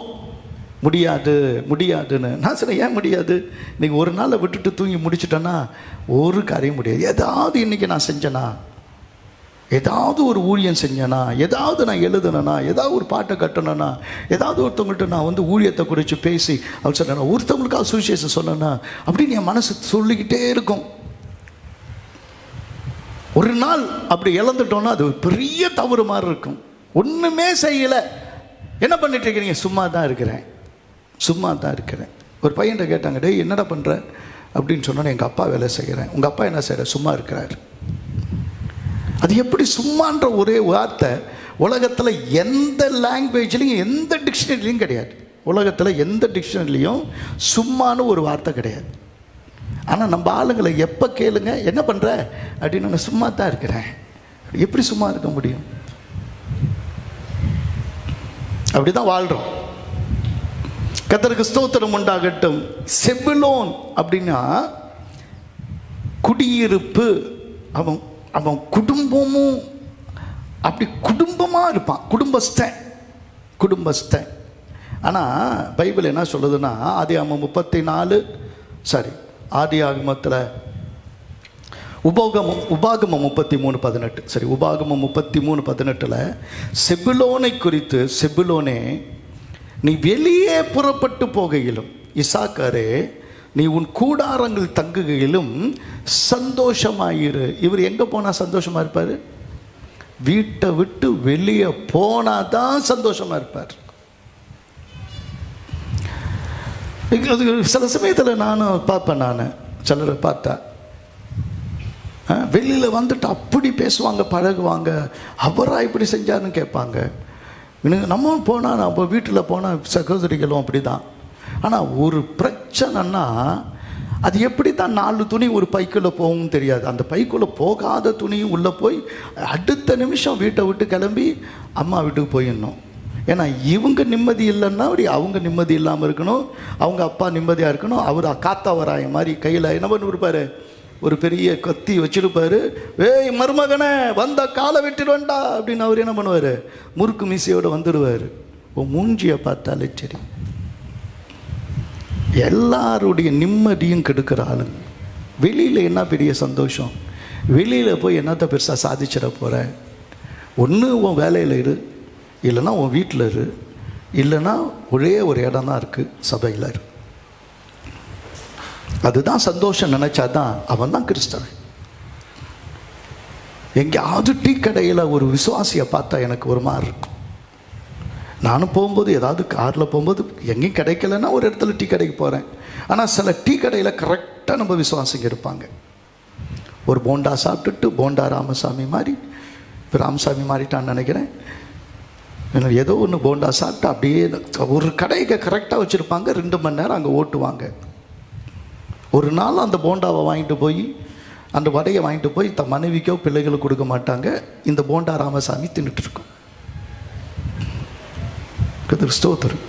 முடியாது முடியாதுன்னு. நான் சொன்னேன், ஏன் முடியாது? இன்றைக்கி ஒரு நாளை விட்டுட்டு தூங்கி முடிச்சுட்டேன்னா ஒரு காரியம் முடியாது. ஏதாவது இன்றைக்கி நான் செஞ்சேனா, ஏதாவது ஒரு ஊழியம் செஞ்சேனா, ஏதாவது நான் எழுதுனா, ஏதாவது ஒரு பாட்டை கட்டணும்னா, ஏதாவது ஒருத்தவங்கள்ட்ட நான் ஊழியத்தை குறித்து பேசி அவர் சொன்னா, ஒருத்தவங்களுக்காக சுவிசேஷம் சொன்னேன்னா அப்படின்னு என் மனசு சொல்லிக்கிட்டே இருக்கும். ஒரு நாள் அப்படி இழந்துட்டோன்னா அது ஒரு பெரிய தவறு மாதிரி இருக்கும். ஒன்றுமே செய்யலை, என்ன பண்ணிட்டு இருக்கிறீங்க? சும்மா தான் இருக்கிறேன், சும்மா தான் இருக்கிறேன். ஒரு பையன்கிட்ட கேட்டாங்க, டேய் என்னடா பண்ணுற அப்படின்னு சொன்னோன்னே, எங்கள் அப்பா வேலை செய்கிறேன். உங்கள் அப்பா என்ன செய்கிற? சும்மா இருக்கிறார். அது எப்படி சும்மான்ற ஒரே வார்த்தை உலகத்தில் எந்த லாங்குவேஜ்லையும் எந்த டிக்ஷனரிலையும் கிடையாது. உலகத்தில் எந்த டிக்ஷனரிலையும் சும்மானு ஒரு வார்த்தை கிடையாது. ஆனால் நம்ம ஆளுங்களை எப்போ கேளுங்க, என்ன பண்ணுற அப்படின்னு, நான் சும்மா தான் இருக்கிறேன். எப்படி சும்மா இருக்க முடியும்? அப்படி தான் வாழ்கிறோம். கர்த்தருக்கு ஸ்தோத்திரம் உண்டாகட்டும். செபுலோன் அப்படின்னா குடியிருப்பு. அவன் அவன் குடும்பமும் அப்படி குடும்பமாக இருப்பான், குடும்பஸ்தன். ஆனால் பைபிள் என்ன சொல்லுதுன்னா, ஆதியாகமம் 33:18 செபுலோனை குறித்து, செபுலோனே நீ வெளியே புறப்பட்டு போகையிலும், இசாக்காரே நீ உன் கூடாரங்கள் தங்குகையிலும் சந்தோஷமாயிரு. இவர் எங்கே போனால் சந்தோஷமாக இருப்பார்? வீட்டை விட்டு வெளியே போனால் தான் சந்தோஷமாக இருப்பார். சில சமயத்தில் நானும் பார்ப்பேன், நான் சிலரை பார்த்தா வெளியில் வந்துட்டு அப்படி பேசுவாங்க, பழகுவாங்க, அவராக இப்படி செஞ்சாருன்னு கேட்பாங்க. நம்ம போனால், நம்ம வீட்டில் போனால் சகோதரிகளும் அப்படி தான். ஆனால் ஒரு பிரச்சனைன்னா அது எப்படி தான் 4 துணி ஒரு பைக்குள்ளே போகும் தெரியாது. அந்த பைக்குள்ளே போகாத துணியும் உள்ளே போய் அடுத்த நிமிஷம் வீட்டை விட்டு கிளம்பி அம்மா வீட்டுக்கு போயிடணும். ஏன்னா இவங்க நிம்மதி இல்லைன்னா அப்படி அவங்க நிம்மதி இல்லாமல் இருக்கணும், அவங்க அப்பா நிம்மதியாக இருக்கணும். அவர் காத்தாவராய மாதிரி கையில் என்ன பண்ணி கொடுப்பாரு, ஒரு பெரிய கத்தி வச்சுருப்பார். ஏய் மருமகனே, வந்த காலை வெட்டிடுவேண்டா அப்படின்னு அவர் என்ன பண்ணுவார், முறுக்கு மீசையோடு வந்துடுவார். மூஞ்சியை பார்த்தாலே சரி, எல்லாருடைய நிம்மதியும் கெடுக்கிற ஆளுங்க. வெளியில் என்ன பெரிய சந்தோஷம்? வெளியில் போய் என்னத்தை பெருசாக சாதிச்சிட போகிற? ஒன்று உன் வேலையில் இரு, இல்லைன்னா உன் வீட்டில் இரு, இல்லைன்னா ஒரே ஒரு இடம் தான் இருக்குது, சபையில் இரு. அதுதான் சந்தோஷம். நினச்சாதான் அவன் தான் கிறிஸ்தவன். எங்கேயாவது டீ கடையில் ஒரு விசுவாசியை பார்த்தா எனக்கு ஒரு மாதிரி இருக்கும். நானும் போகும்போது, ஏதாவது காரில் போகும்போது எங்கேயும் கிடைக்கலன்னா ஒரு இடத்துல டீ கடைக்கு போகிறேன். ஆனால் சில டீ கடையில் கரெக்டாக நம்ம விசுவாசிங்க இருப்பாங்க. ஒரு போண்டா சாப்பிட்டுட்டு, போண்டா ராமசாமி மாதிரி, இப்போ ராமசாமி மாறிட்டான்னு நினைக்கிறேன், ஏதோ ஒன்று போண்டா சாப்பிட்டு அப்படியே ஒரு கடைக்கு கரெக்டாக வச்சுருப்பாங்க. 2 மணி நேரம் அங்கே ஓட்டுவாங்க. ஒரு நாள் அந்த போண்டாவை வாங்கிட்டு போய், அந்த வடையை வாங்கிட்டு போய் தன் மனைவிக்கோ பிள்ளைகளுக்கு கொடுக்க மாட்டாங்க. இந்த போண்டா ராமசாமி தின்னுட்டுருக்கோம். ஸ்தோத்திரம்.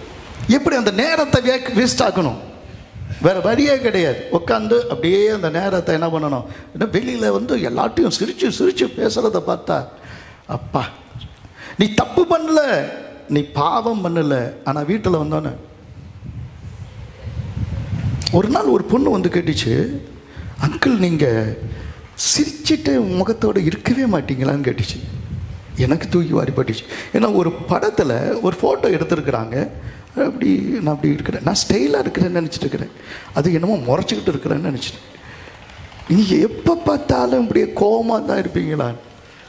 எப்படி அந்த நேரத்தை வேஸ்ட் ஆக்கணும்? வேறு வழியே கிடையாது. உட்காந்து அப்படியே அந்த நேரத்தை என்ன பண்ணணும், வெளியில் எல்லாத்தையும் சிரித்து பேசுகிறத பார்த்தா, அப்பா நீ தப்பு பண்ணல, நீ பாவம் பண்ணலை. ஆனால் வீட்டில் வந்தோன்னே ஒரு நாள் ஒரு பொண்ணு கேட்டுச்சு, அங்கிள் நீங்கள் சிரிச்சிட்டு முகத்தோடு இருக்கவே மாட்டீங்களான்னு கேட்டுச்சு. எனக்கு தூக்கி வாரி பட்டுச்சு. ஏன்னா ஒரு படத்தில் ஒரு ஃபோட்டோ எடுத்துருக்குறாங்க. நான் அப்படி இருக்கிறேன், நான் ஸ்டைலாக இருக்கிறேன்னு நினச்சிட்டு இருக்கிறேன், அது என்னமோ முறைச்சிக்கிட்டு இருக்கிறேன்னு நினச்சிட்டு. நீங்கள் எப்போ பார்த்தாலும் இப்படியே கோவமாக தான் இருப்பீங்களா?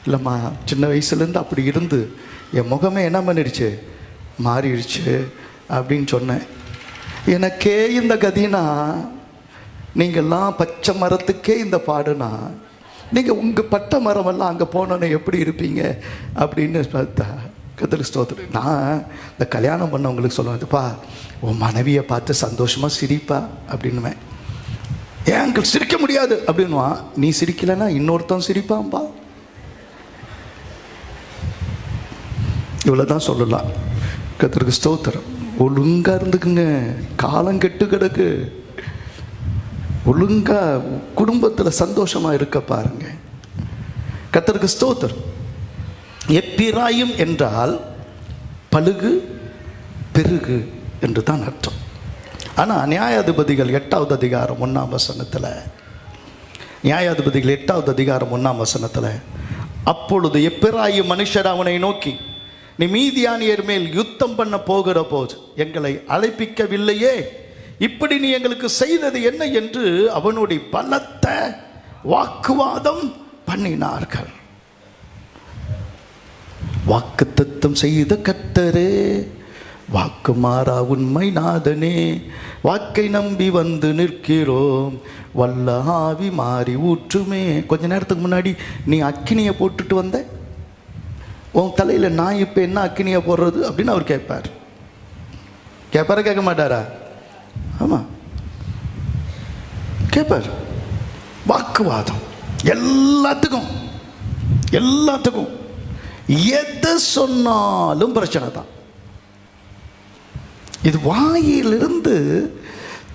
இல்லைம்மா, சின்ன வயசுலேருந்து அப்படி இருந்து என் முகமே என்ன பண்ணிடுச்சு, மாறிடுச்சு அப்படின்னு சொன்னேன். எனக்கே இந்த கதினா, நீங்கள்லாம் பச்சை மரத்துக்கே இந்த பாடுனா, நீங்கள் உங்கள் பட்டை மரமெல்லாம் அங்கே போனோன்னே எப்படி இருப்பீங்க அப்படின்னு பார்த்தா, கர்த்தருக்கு ஸ்தோத்திரம். நான் இந்த கல்யாணம் பண்ணவங்களுக்கு சொல்லுவேன்ப்பா, உன் மனைவியை பார்த்து சந்தோஷமாக சிரிப்பா அப்படின்னுவேன். ஏன் அங்கிள் சிரிக்க முடியாது அப்படின்வான். நீ சிரிக்கலைன்னா இன்னொருத்தன் சிரிப்பான்பா. இவ்வளோதான் சொல்லலாம். கர்த்தருக்கு ஸ்தோத்திரம். ஒழுங்கா இருந்துக்குங்க, காலம் கெட்டு கிடக்கு. ஒழுங்கா குடும்பத்தில் சந்தோஷமா இருக்க பாருங்க. கர்த்தருக்கு ஸ்தோத்திரம். எப்பிராயும் என்றால் பலுகு பெருகு என்று தான் அர்த்தம். ஆனால் நியாயாதிபதிகள் 8வது அதிகாரம் 1ஆம் வசனத்தில், நியாயாதிபதிகள் 8வது அதிகாரம் 1ஆம் வசனத்தில், அப்பொழுது எப்பிராயும் மனுஷர் அவனை நோக்கி, நீ மீதியானியர் மேல் யுத்தம் பண்ண போகிற போது எங்களை அழைப்பிக்கவில்லையே, இப்படி நீ எங்களுக்கு செய்தது என்ன என்று அவனுடைய பலத்த வாக்குவாதம் பண்ணினார்கள். வாக்குத்தத்தம் செய்த கர்த்தரே, வாக்கு மாறா உண்மை நாதனே, வாக்கை நம்பி வந்து நிற்கிறோம், வல்ல ஆவி மாறி ஊற்றுமே. கொஞ்ச நேரத்துக்கு முன்னாடி நீ அக்கினியை போட்டுட்டு வந்த, உன் தலையில் நான் இப்போ என்ன அக்கினியை போடுறது அப்படின்னு அவர் கேட்பார். கேட்பாரா கேட்க மாட்டாரா? ஆமாம், கேட்பார். வாக்குவாதம் எல்லாத்துக்கும் எல்லாத்துக்கும் எதை சொன்னாலும் பிரச்சனை தான். இது வாயிலிருந்து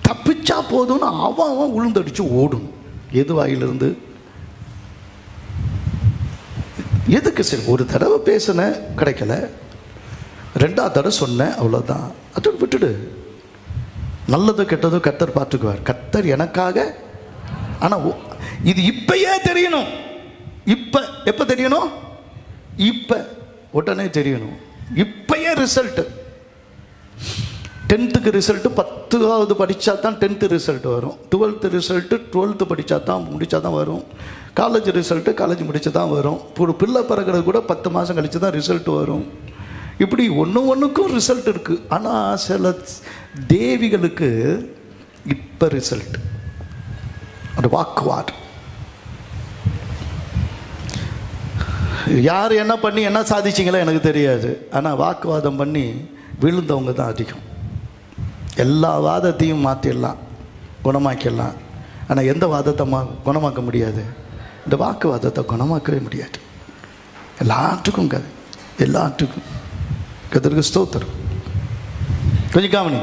தப்பிச்சா போதும்னு அவன் உளுந்தடிச்சு ஓடும். எது வாயிலிருந்து? எதுக்கு? சரி, ஒரு தடவை பேசினேன், கிடைக்கல, 2வது தடவை சொன்னேன், அவ்வளோதான், அதோடு விட்டுடு. நல்லதோ கெட்டதோ கர்த்தர் பார்த்துக்குவார். கர்த்தர் எனக்காக. ஆனால் இது இப்பயே தெரியணும். எப்போ தெரியணும்? இப்போ உடனே தெரியணும். இப்பயே ரிசல்ட்டு. 10th ரிசல்ட்டு 10வது படித்தா தான் 10th ரிசல்ட் வரும். 12th ரிசல்ட்டு 12th படித்தா தான் முடித்தா தான் வரும். காலேஜ் ரிசல்ட்டு காலேஜ் முடிச்சு தான் வரும். ஒரு பிள்ளை பிறகுறது கூட 10 மாதம் கழித்து தான் ரிசல்ட் வரும். இப்படி ஒன்றுக்கும் ரிசல்ட் இருக்குது. ஆனால் சில தேவிகளுக்கு இப்போ ரிசல்ட். அந்த வாக்குவாதம். யார் என்ன பண்ணி என்ன சாதிச்சிங்களோ எனக்கு தெரியாது. ஆனால் வாக்குவாதம் பண்ணி விழுந்தவங்க தான் அதிகம். எல்லா வாதத்தையும் மாற்றிடலாம், குணமாக்கிடலாம். ஆனால் எந்த வாதத்தை குணமாக்க முடியாது? இந்த வாக்குவாதத்தை குணமாக்கவே முடியாது. எல்லாத்துக்கும் கதை, எல்லாத்துக்கும். கர்த்தருக்கு ஸ்தோத்திரம். கொஞ்சம் கவனி.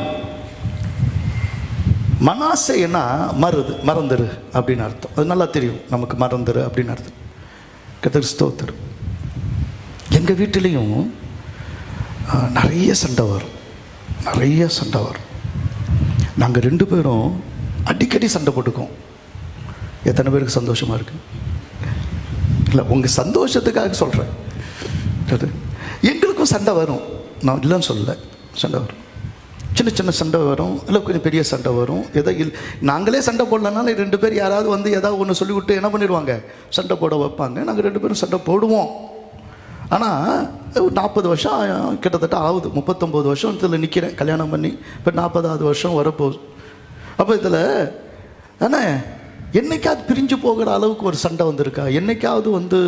மனாசேன்னா மறந்துரு அப்படின்னு அர்த்தம். அது நல்லா தெரியும் நமக்கு, மறந்துரு அப்படின்னு அர்த்தம். கர்த்தருக்கு ஸ்தோத்திரம். எங்கள் வீட்டிலையும் நிறைய சண்டை வரும், நிறைய சண்டை வரும். நாங்கள் 2 பேரும் அடிக்கடி சண்டை போட்டுக்கோம். எத்தனை பேருக்கு சந்தோஷமாக இருக்கு? இல்லை, உங்கள் சந்தோஷத்துக்காக சொல்கிறேன். எங்களுக்கும் சண்டை வரும், நான் இல்லைன்னு சொல்லலை. சண்டை வரும், சின்ன சின்ன சண்டை வரும், இல்லை கொஞ்சம் பெரிய சண்டை வரும். நாங்களே சண்டை போடலனால 2 பேர் யாராவது வந்து ஏதாவது ஒன்று சொல்லிவிட்டு என்ன பண்ணிடுவாங்க, சண்டை போட வைப்பாங்க. நாங்கள் 2 பேரும் சண்டை போடுவோம். ஆனால் 40 வருஷம் கிட்டத்தட்ட ஆகுது. 39 வருஷம் இதில் நிற்கிறேன் கல்யாணம் பண்ணி. இப்போ 40வது வருஷம் வரப்போகுது. அப்போ இதில் ஆனால் என்னைக்காவது பிரிஞ்சு போகிற அளவுக்கு ஒரு சண்டை வந்திருக்கா? என்னைக்காவது வந்து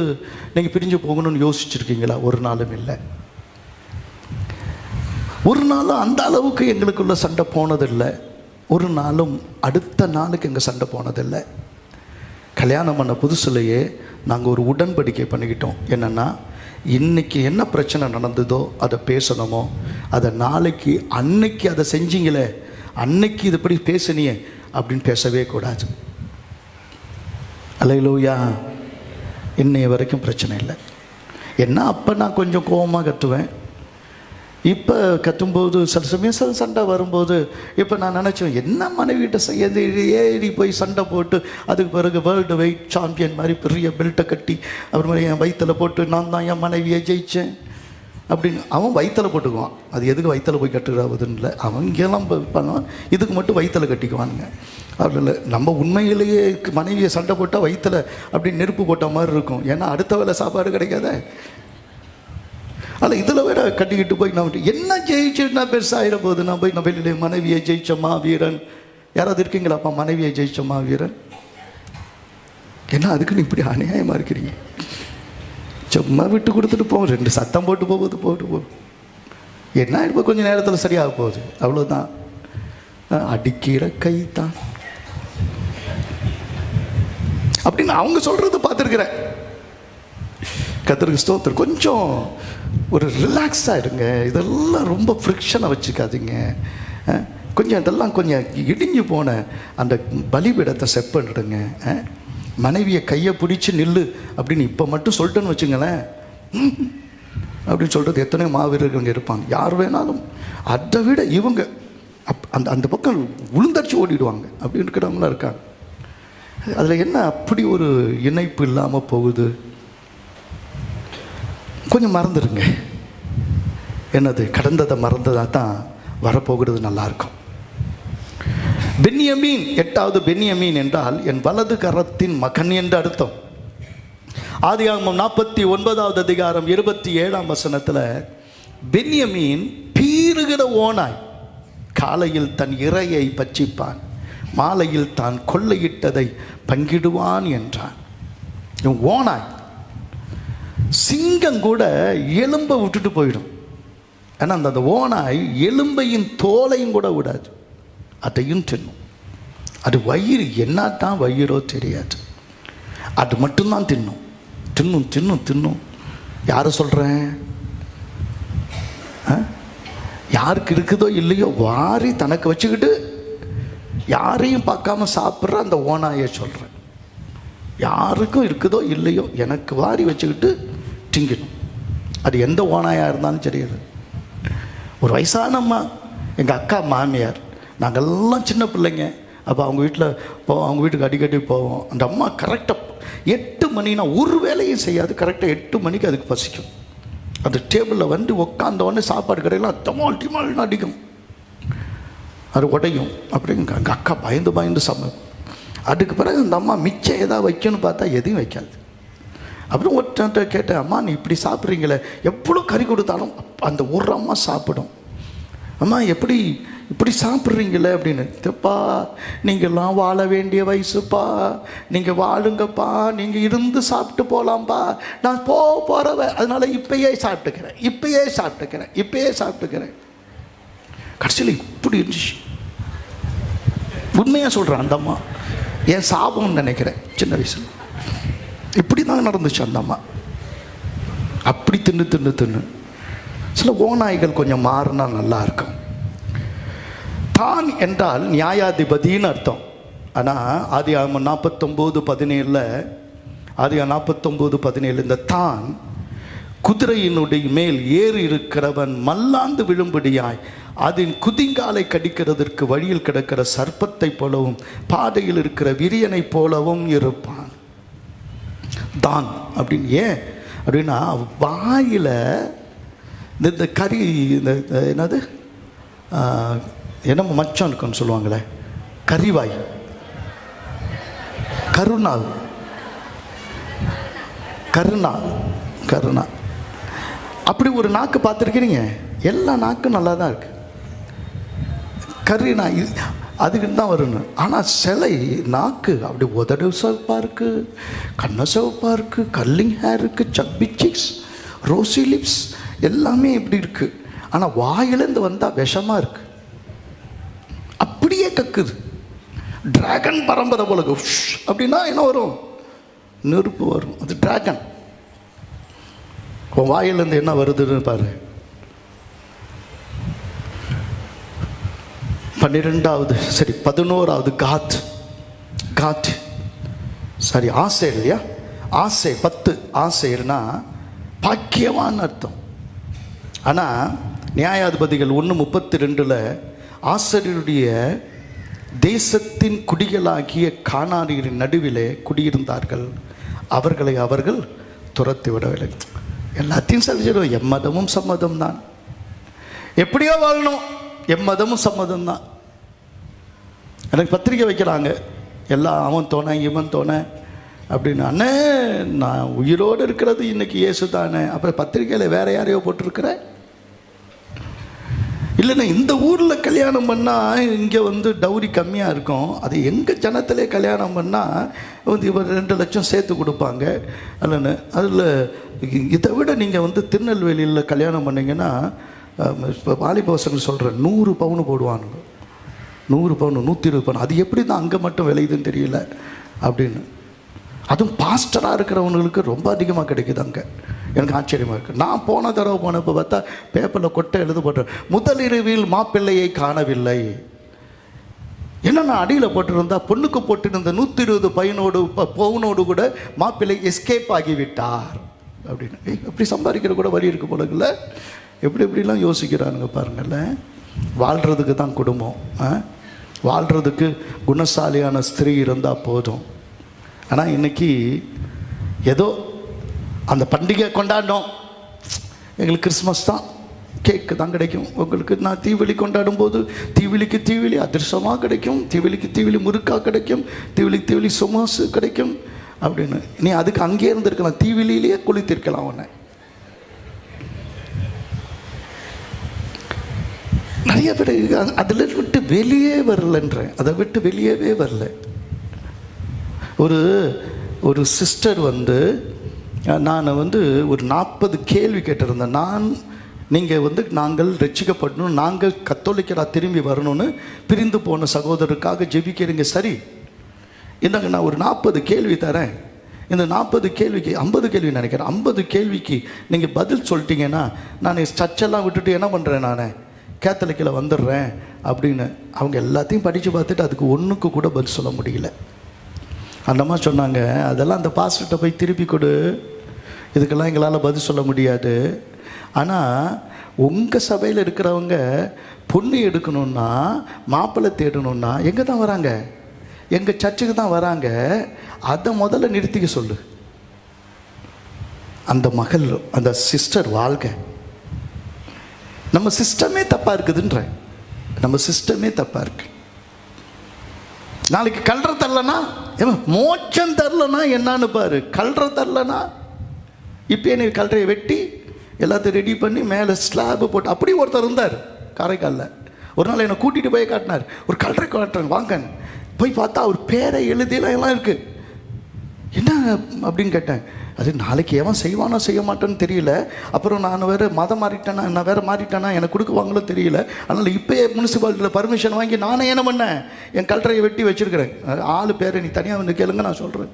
நீங்கள் பிரிஞ்சு போகணும்னு யோசிச்சுருக்கீங்களா? ஒரு நாளும் இல்லை. ஒரு நாளும் அந்த அளவுக்கு எங்களுக்குள்ள சண்டை போனதில்லை. ஒரு நாளும் அடுத்த நாளுக்கு எங்கள் சண்டை போனதில்லை. கல்யாணம் பண்ண புதுசுலையே நாங்கள் ஒரு உடன்படிக்கை பண்ணிக்கிட்டோம். என்னென்னா, இன்றைக்கி என்ன பிரச்சனை நடந்ததோ அதை பேசணுமோ, அதை நாளைக்கு அன்னைக்கு அதை செஞ்சீங்களே, அன்னைக்கு இது இப்படி பேசுனியே அப்படின்னு பேசவே கூடாது. அல்லேலூயா. இன்னைய வரைக்கும் பிரச்சனை இல்லை. என்ன அப்போ நான் கொஞ்சம் கோபமாக கத்துவேன். இப்போ கத்தும்போது சில சமயம் சண்டை வரும்போது இப்போ நான் நினச்சேன், என்ன மனைவிட்ட ஏறி போய் சண்டை போட்டு அதுக்கு பிறகு வேர்ல்டு வெயிட் சாம்பியன் மாதிரி பெரிய பெல்ட்டை கட்டி அப்புறமா என் வயிற்றில் போட்டு நான் தான் என் மனைவியை ஜெயித்தேன். அப்படின்னு அவன் வயிற்றில் போட்டுக்குவான். அது எதுக்கு வயிற்றில் போய் கட்டுறாதுன்னு இல்லை, அவங்கெல்லாம் பண்ணுவான், இதுக்கு மட்டும் வயிற்றில் கட்டிக்குவானுங்க. அப்படி இல்லை, நம்ம உண்மையிலேயே மனைவியை சண்டை போட்டால் வயிற்றில் அப்படி நெருப்பு போட்ட மாதிரி இருக்கும். ஏன்னா அடுத்த வேளை சாப்பாடு கிடைக்காத. அதில் இதில் வேற கட்டிக்கிட்டு போய் நான் என்ன ஜெயிச்சுன்னா பெருசாகிட போகுது. நான் போய் வெளியிலே மனைவியை ஜெயிச்சோமா வீரன், யாராவது இருக்கீங்களாப்பா மனைவியை ஜெயிச்சோமா வீரன்? ஏன்னா அதுக்குன்னு இப்படி அநியாயமாக இருக்கிறீங்க. சும்மா விட்டு கொடுத்துட்டு போவோம், 2 சத்தம் போட்டு போகுது என்ன இப்போ கொஞ்சம் நேரத்தில் சரியாக போகுது, அவ்வளோதான். அடிக்கிற கை தான் அப்படின்னு அவங்க சொல்றது பார்த்துருக்கிறேன். கர்த்தருக்கு ஸ்தோத்திரம். கொஞ்சம் ஒரு ரிலாக்ஸாக இருங்க, இதெல்லாம் ரொம்ப ஃப்ரிக்ஷனை வச்சுக்காதீங்க. கொஞ்சம் இதெல்லாம் கொஞ்சம் இடிஞ்சு போன அந்த பலிபீடத்தை செட் பண்ணிடுங்க. மனைவியை கையை பிடிச்சி நில்லு அப்படின்னு இப்போ மட்டும் சொல்லிட்டேன்னு வச்சுங்களேன், அப்படின்னு சொல்கிறது எத்தனையோ மாவீரர்கள் இருப்பாங்க. யார் வேணாலும் அதை விட இவங்க அந்த அந்த பக்கம் உளுந்தடிச்சு ஓடிடுவாங்க. அப்படி இருக்கிறவங்களாம் இருக்காங்க. அதில் என்ன அப்படி ஒரு இணைப்பு இல்லாமல் போகுது. கொஞ்சம் மறந்துடுங்க. என்னது கடந்ததை மறந்ததாக தான் வரப்போகிறது நல்லாயிருக்கும். பென்யமீன், 8வது பென்யமீன் என்றால் என் வலது கரத்தின் மகன் என்று அர்த்தம். ஆதியாகமம் 49வது அதிகாரம் 27ஆம் வசனத்தில் பென்யமீன் பீறுகிற ஓனாய், காலையில் தன் இரையை பட்சிப்பான், மாலையில் தான் கொள்ளையிட்டதை பங்கிடுவான் என்றான். ஓனாய், சிங்கம் கூட எலும்பை விட்டுட்டு போயிடும். ஏன்னா அந்த ஓனாய் எலும்பையும் தோலையும் கூட விடாது, அதையும் தின்னும். அது வயிறு என்னத்தான் வயிறோ தெரியாது, அது மட்டும்தான் தின்னும் தின்னும் தின்னும் தின்னும். யாரை சொல்கிறேன்? யாருக்கு இருக்குதோ இல்லையோ வாரி தனக்கு வச்சுக்கிட்டு யாரையும் பார்க்காம சாப்பிட்ற அந்த ஓனாயை சொல்கிறேன். யாருக்கும் இருக்குதோ இல்லையோ எனக்கு வாரி வச்சுக்கிட்டு திங்கணும். அது எந்த ஓனாயாக இருந்தாலும் தெரியாது. ஒரு வயசான அம்மா, எங்கள் அக்கா மாமியார், நாங்கள்லாம் சின்ன பிள்ளைங்க. அப்போ அவங்க வீட்டில் அவங்க வீட்டுக்கு அடிக்கடி போவோம். அந்த அம்மா கரெக்டாக 8 மணினா ஒரு வேலையும் செய்யாது, கரெக்டாக 8 மணிக்கு அதுக்கு பசிக்கும். அது டேபிளில் வந்து உட்காந்தோடனே சாப்பாடு கடையெல்லாம் டமால் டிமால்னு அடிக்கும், அது உடையும். அப்படிங்க எங்கள் அக்கா பயந்து பயந்து சமைக்கும். அதுக்கு பிறகு அந்த அம்மா மிச்சம் ஏதாவது வைக்கணும்னு பார்த்தா எதையும் வைக்காது. அப்புறம் ஒருத்தன்ட்ட கேட்டேன், அம்மா நீ இப்படி சாப்பிட்றீங்களே, எவ்வளோ கறி கொடுத்தாலும் அந்த ஒரு அம்மா சாப்பிடும். அம்மா எப்படி இப்படி சாப்பிட்றீங்களே அப்படின்னு. தப்பா, நீங்கள்லாம் வாழ வேண்டிய வயசுப்பா, நீங்கள் வாழுங்கப்பா, நீங்கள் இருந்து சாப்பிட்டு போகலாம்ப்பா, நான் போகிறவ, அதனால் இப்பயே சாப்பிட்டுக்கிறேன். கடைசியில் இப்படி இருந்துச்சு. உண்மையாக சொல்கிறேன், அந்த அம்மா என் சாபம்னு நினைக்கிறேன். சின்ன வயசில் இப்படி தான் நடந்துச்சு. அந்த அம்மா அப்படி தின்னு சில ஓநாய்கள் கொஞ்சம் மாறினா நல்லா இருக்கும். தான் என்றால் நியாயாதிபதின்னு அர்த்தம். ஆனால் ஆதியாகமம் 49:17 இந்த தான் குதிரையினுடைய மேல் ஏறி இருக்கிறவன் மல்லாந்து விழும்படியாய் அதன் குதிங்காலை கடிக்கிறதற்கு வழியில் கிடக்கிற சர்ப்பத்தை போலவும் பாதையில் இருக்கிற விரியனை போலவும் இருப்பான். தான் அப்படின்னு ஏன் அப்படின்னா, வாயில் இந்த கறி, இந்த என்னது என்ன மச்சம் இருக்குன்னு சொல்லுவாங்களே, கறிவாய், கருணா அப்படி ஒரு நாக்கு பார்த்துருக்கிறீங்க? எல்லா நாக்கும் நல்லா தான் இருக்கு. கறினா அதுக்கு தான் வரணும். ஆனால் சிலை நாக்கு அப்படி உதடு சிவப்பாக இருக்குது, கண்ணை சிவப்பாக இருக்குது, கல்லிங் ஹேர் இருக்குது, சப்பி சிக்ஸ், ரோசி லிப்ஸ் எல்லாமே இப்படி இருக்குது. ஆனால் வாயிலேருந்து வந்தால் விஷமாக இருக்குது, அப்படியே கக்குது. டிராகன் பரம்பரை போல அப்படின்னா என்ன வரும்? நெருப்பு வரும். அது டிராகன். உன் வாயிலேருந்து என்ன வருதுன்னு பாரு. 11வது காத் சரி, ஆசேர் இல்லையா? ஆசை 10 ஆசைர்னா பாக்கியவான்னு அர்த்தம். ஆனால் நியாயாதிபதிகள் 1:32 ஆசேருடைய தேசத்தின் குடிகளாகிய கானானியரின் நடுவிலே குடியிருந்தார்கள், அவர்களை அவர்கள் துரத்தி விடவில்லை. எல்லாத்தையும் சலிச்சிடும். எம்மதமும் சம்மதம் தான், எப்படியோ வாழணும், எம்மதமும் சம்மதம் தான். எனக்கு பத்திரிக்கை வைக்கிறாங்க, எல்லாம் அவன் தோணை இவன் தோணை அப்படின்னு. அண்ணே நான் உயிரோடு இருக்கிறது இன்னைக்கு இயேசு தானே. அப்புறம் பத்திரிக்கையில் வேற யாரையோ போட்டிருக்கிற? இல்லைண்ணா இந்த ஊரில் கல்யாணம் பண்ணால் இங்கே வந்து டவுரி கம்மியாக இருக்கும், அது எங்கள் ஜனத்திலே கல்யாணம் பண்ணால் வந்து இவர் 2 லட்சம் சேர்த்து கொடுப்பாங்க இல்லைன்னு. அதில் இதை விட நீங்கள் வந்து திருநெல்வேலியில் கல்யாணம் பண்ணிங்கன்னா இப்போ வாலிப பசங்க சொல்கிறேன் 100 பவுன் போடுவானுங்க. 100 பவுன் 120 பவுன். அது எப்படி தான் அங்கே மட்டும் விளையுதுன்னு தெரியல அப்படின்னு. அதுவும் பாஸ்டராக இருக்கிறவங்களுக்கு ரொம்ப அதிகமாக கிடைக்குது அங்கே. எனக்கு ஆச்சரியமாக இருக்குது. நான் போன தடவை போனப்போ பார்த்தா பேப்பரில் கொட்டை எழுத போட்டேன், முதலிரவில் மாப்பிள்ளையை காணவில்லை. என்ன நான் அடியில் போட்டிருந்தா பொண்ணுக்கு போட்டிருந்த 120 பவுனோடு கூட மாப்பிள்ளை எஸ்கேப் ஆகிவிட்டார் அப்படின்னு. எப்படி சம்பாதிக்கிற கூட வழி இருக்கு போலக்குள்ள. எப்படிலாம் யோசிக்கிறானுங்க பாருங்கள்ல. வாழ்கிறதுக்கு தான் குடும்பம், வாழ்கிறதுக்கு குணசாலியான ஸ்திரீ இருந்தால் போதும். ஆனால் இன்னைக்கு ஏதோ அந்த பண்டிகை கொண்டாடணும், எங்களுக்கு கிறிஸ்மஸ் தான், கேக்கு தான் கிடைக்கும். உங்களுக்கு நான் தீவெளி கொண்டாடும் போது தீவெளிக்கு தீவெளி அதிர்ஷ்டமாக கிடைக்கும், தீவெளிக்கு தீவெளி முறுக்காக கிடைக்கும், தீவெளிக்கு தீவெளி சுமாசு கிடைக்கும் அப்படின்னு. நீ அதுக்கு அங்கே இருந்திருக்கலாம், தீவெளியிலேயே குளித்திருக்கலாம் அவனை. நிறைய பேர் அதில் விட்டு வெளியே வரலன்ற, அதை விட்டு வெளியவே வரல. ஒரு சிஸ்டர் வந்து நான் வந்து ஒரு 40 கேள்வி கேட்டிருந்தேன். நாங்கள் ரட்சிக்கப்படணும், நாங்கள் கத்தோலிக்கராக திரும்பி வரணும்னு பிரிந்து போன சகோதரருக்காக ஜெபிக்கிறீங்க, சரி இந்தாங்க நான் ஒரு 40 கேள்வி தரேன். இந்த 40 கேள்விக்கு 50 கேள்வி நினைக்கிறேன், 50 கேள்விக்கு நீங்கள் பதில் சொல்லிட்டீங்கன்னா நான் சர்ச்செல்லாம் விட்டுட்டு என்ன பண்ணுறேன், நான் கேத்தலிக்கில் வந்துடுறேன் அப்படின்னு. அவங்க எல்லாத்தையும் படித்து பார்த்துட்டு அதுக்கு ஒன்றுக்கு கூட பதில் சொல்ல முடியல. அந்தம்மா சொன்னாங்க, அதெல்லாம் அந்த பாஸ்டர்கிட்ட போய் திருப்பி கொடு, இதுக்கெல்லாம் எங்களால் பதில் சொல்ல முடியாது. ஆனால் உங்கள் சபையில் இருக்கிறவங்க பொண்ணு எடுக்கணுன்னா, மாப்பிள்ளை தேடணுன்னா எங்கே தான் வராங்க? எங்கள் சர்ச்சுக்கு தான் வராங்க. அதை முதல்ல நிறுத்திக்க சொல்லு. அந்த மகள், அந்த சிஸ்டர் வாழ்க. நம்ம சிஸ்டமே தப்பாக இருக்குதுன்ற, நம்ம சிஸ்டமே தப்பாக இருக்கு. நாளைக்கு கல்ற தரலனா, மோட்சம் தரலனா என்னன்னு பாரு. கல்ற தரலனா இப்போ நீ கல்றையை வெட்டி எல்லாத்தையும் ரெடி பண்ணி மேலே ஸ்லாபு போட்டு. அப்படி ஒருத்தர் இருந்தார் காரைக்காலில். ஒரு நாள் என்னை கூட்டிகிட்டு போய் காட்டினார், ஒரு கல்றை காட்டுறேன் வாங்கன்னு. போய் பார்த்தா அவர் பேரை எழுதிலாம் எல்லாம் இருக்குது. என்ன அப்படின்னு கேட்டேன். அது நாளைக்கு எவன் செய்வானோ செய்ய மாட்டேன்னு தெரியல. அப்புறம் நான் வேறு மதம் மாறிட்டேன்னா, நான் வேறு மாறிட்டேன்னா எனக்கு கொடுக்குவாங்களோ தெரியல. அதனால் இப்போயே முனிசிபாலிட்டியில் பர்மிஷன் வாங்கி நானே என்ன பண்ணேன், என் கல்றையை வெட்டி வச்சுருக்கிறேன். ஆள் பேரை நீ தனியாக வந்து கேளுங்க, நான் சொல்கிறேன்.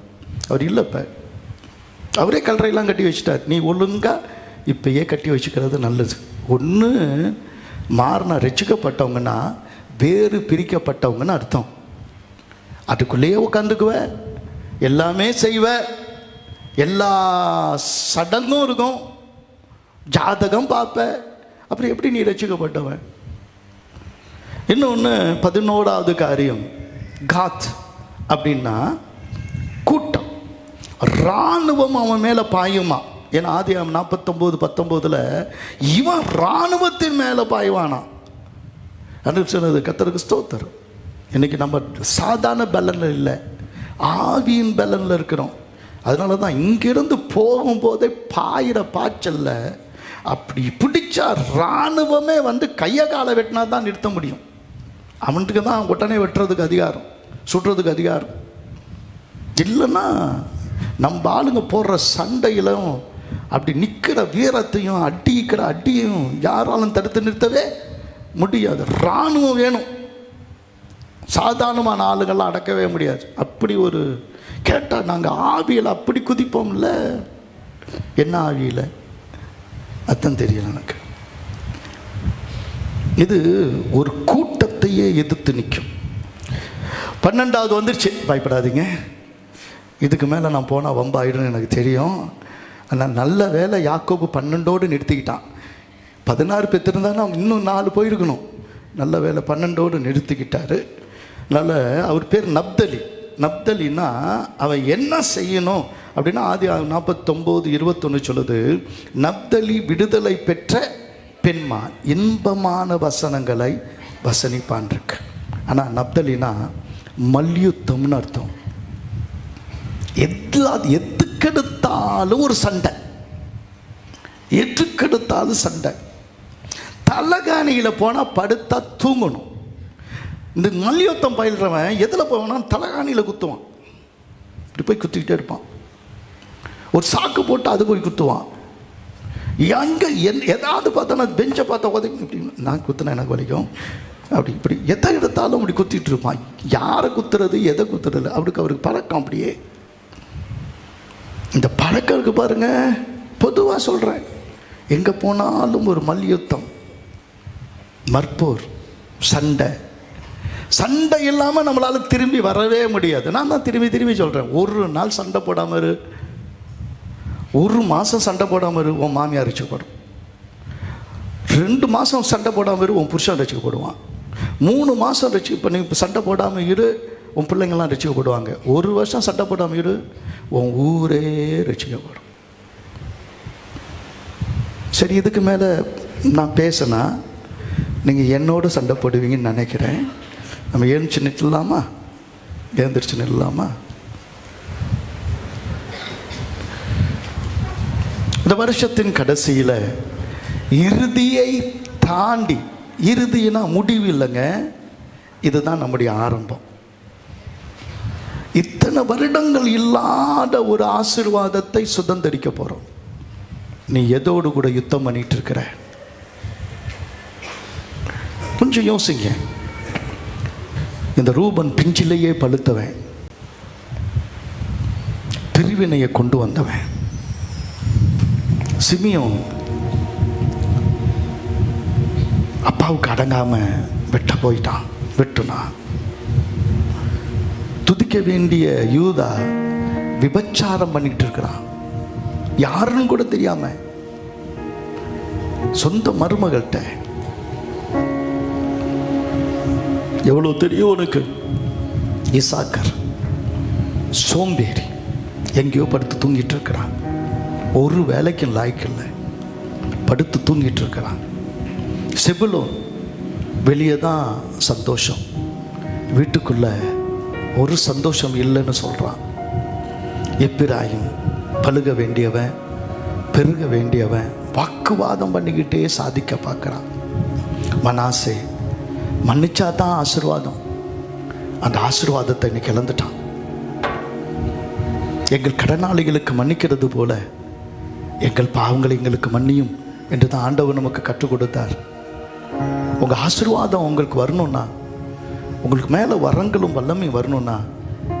அவர் இல்லை, இப்போ அவரே கல்றையெல்லாம் கட்டி வச்சுட்டார். நீ ஒழுங்காக இப்போயே கட்டி வச்சுக்கிறது நல்லது. ஒன்று மாறினா ரட்சிக்கப்பட்டவங்கன்னா வேறு பிரிக்கப்பட்டவங்கன்னு அர்த்தம். அதுக்குள்ளேயே உட்காந்துக்குவ, எல்லாமே செய்வ, எல்லா சடங்கும் இருக்கும், ஜாதகம் பார்ப்ப. அப்புறம் எப்படி நீ ரட்சிக்கப்பட்டவன்? இன்னொன்று 11வது காரியம் காத் அப்படின்னா கூட்டம், இராணுவம் அவன் மேலே பாயுமா. ஏன்னா ஆதியாகமம் 49:19 இவன் இராணுவத்தின் மேலே பாய்வானா. அது சொன்னது கர்த்தருக்கு ஸ்தோத்திரம். இன்னைக்கு நம்ம சாதாரண பலனில் இல்லை, ஆவியின் பலனில் இருக்கிறோம். அதனால தான் இங்கிருந்து போகும்போதே பாயிற பாய்ச்சல்ல அப்படி பிடிச்சா இராணுவமே வந்து கையை காலை வெட்டினா தான் நிறுத்த முடியும். அவனுக்கு தான் உடனே வெட்டுறதுக்கு அதிகாரம், சுடுறதுக்கு அதிகாரம். இல்லைன்னா நம்ம ஆளுங்க போடுற சண்டையிலும் அப்படி நிற்கிற வீரத்தையும் அடிக்கிற அடியையும் யாராலும் தடுத்து நிறுத்தவே முடியாது. இராணுவம் வேணும், சாதாரணமான ஆளுங்கள்லாம் அடக்கவே முடியாது. அப்படி ஒரு கேட்டால் நாங்கள் ஆவியில் அப்படி குதிப்போம்ல. என்ன ஆவியில் அதான் தெரியல எனக்கு. இது ஒரு கூட்டத்தையே எதிர்த்து நிற்கும். 12வது வந்துருச்சு, பயப்படாதீங்க. இதுக்கு மேலே நான் போனால் வம்பாயிடுன்னு எனக்கு தெரியும். ஆனால் நல்ல வேலை யாக்கோபு 12ஓடு நிறுத்திக்கிட்டான். 16 பெற்றிருந்தாலும் அவங்க இன்னும் 4 போயிருக்கணும். நல்ல வேலை 12ஓடு நிறுத்திக்கிட்டாரு. அதனால் அவர் பேர் நப்தலி. நப்தலினா அவன் என்ன செய்யணும் அப்படின்னா ஆதி 49:21 சொல்லுது, நப்தலி விடுதலை பெற்ற பெண்மான் இன்பமான வசனங்களை வசனிப்பான் இருக்கு. ஆனால் நப்தலினா மல்யுத்தம்னு அர்த்தம். எதுக்கெடுத்தாலும் ஒரு சண்டை, எதுக்கெடுத்தாலும் சண்டை. தலகாணியில் போனால் படுத்தா தூங்கணும். இந்த மல்யுத்தம் பயில்றவன் எதில் போவானா தலகாணியில் குத்துவான், இப்படி போய் குத்திக்கிட்டே இருப்பான். ஒரு சாக்கு போட்டு அது போய் குத்துவான். எங்கே எதாவது பார்த்தோன்னா பெஞ்சை பார்த்தா உதவி இப்படி நான் குத்துனா எனக்கு வலிக்கும் அப்படி இப்படி எதை எடுத்தாலும் அப்படி குத்திட்டு இருப்பான். யாரை குத்துறது எதை குத்துறது அவருக்கு பழக்கம். அப்படியே இந்த பழக்கம் இருக்கு பாருங்க. பொதுவாக சொல்கிறேன், எங்கே போனாலும் ஒரு மல்யுத்தம், மற்போர், சண்டை இல்லாமல் நம்மளால் திரும்பி வரவே முடியாது. நான் தான் திரும்பி சொல்கிறேன், ஒரு நாள் சண்டை போடாமல் இரு, ஒரு மாதம் சண்டை போடாமல் இரு, உன் மாமியார் ரசிக்கப்படும். 2 மாதம் சண்டை போடாமல் இரு, உன் புருஷன் ரசிக்கப்படுவான். 3 மாதம் இப்போ நீ சண்டை போடாமல் இரு, உன் பிள்ளைங்கள்லாம் ரசிக்கப்படுவாங்க. 1 வருஷம் சண்டை போடாமல் இரு, உன் ஊரே ரசிக்கப்படும். சரி, இதுக்கு மேலே நான் பேசினா நீங்கள் என்னோட சண்டை போடுவீங்கன்னு நினைக்கிறேன். நம்ம எழுந்துச்சு நில்லாமா? இந்த வருஷத்தின் கடைசியில் இறுதியை தாண்டி, இறுதினா முடிவு இல்லைங்க, இதுதான் நம்முடைய ஆரம்பம். இத்தனை வருடங்கள் இல்லாத ஒரு ஆசீர்வாதத்தை சுதந்திரிக்க போகிறோம். நீ எதோடு கூட யுத்தம் பண்ணிட்டு இருக்கிற? கொஞ்சம் யோசிங்க. இந்த ரூபன் பிஞ்சிலேயே பழுத்தவன், பிரிவினையை கொண்டு வந்தவன். சிமியோன் அப்பாவுக்கு அடங்காம வெட்டுனா. துதிக்க வேண்டிய யூதா விபச்சாரம் பண்ணிட்டு இருக்கிறான், யாருன்னு கூட தெரியாம, சொந்த மருமகள்கிட்ட. எவ்வளவு தெரியும் உனக்கு? இசாக்கர் சோம்பேறி, எங்கேயோ படுத்து தூங்கிட்டு இருக்கிறான், ஒரு வேலைக்கும் லாய்க்கில்லை, படுத்து தூங்கிட்டு இருக்கிறான். செபுலோன் வெளியே தான் சந்தோஷம், வீட்டுக்குள்ள ஒரு சந்தோஷம் இல்லைன்னு சொல்றான். எப்பிராயும் பழுக வேண்டியவன், பெருக வேண்டியவன், வாக்குவாதம் பண்ணிக்கிட்டே சாதிக்க பார்க்குறான். மனாசே மன்னிச்சா தான் ஆசீர்வாதம், அந்த ஆசீர்வாதத்தை இன்னைக்கு இழந்துட்டான். எங்கள் கடனாளிகளுக்கு மன்னிக்கிறது போல எங்கள் பாவங்களை எங்களுக்கு மன்னியும் என்று தான் ஆண்டவர் நமக்கு கற்றுக் கொடுத்தார். உங்கள் ஆசீர்வாதம் உங்களுக்கு வரணும்னா, உங்களுக்கு மேலே வரங்களும் வல்லமையும் வரணும்னா,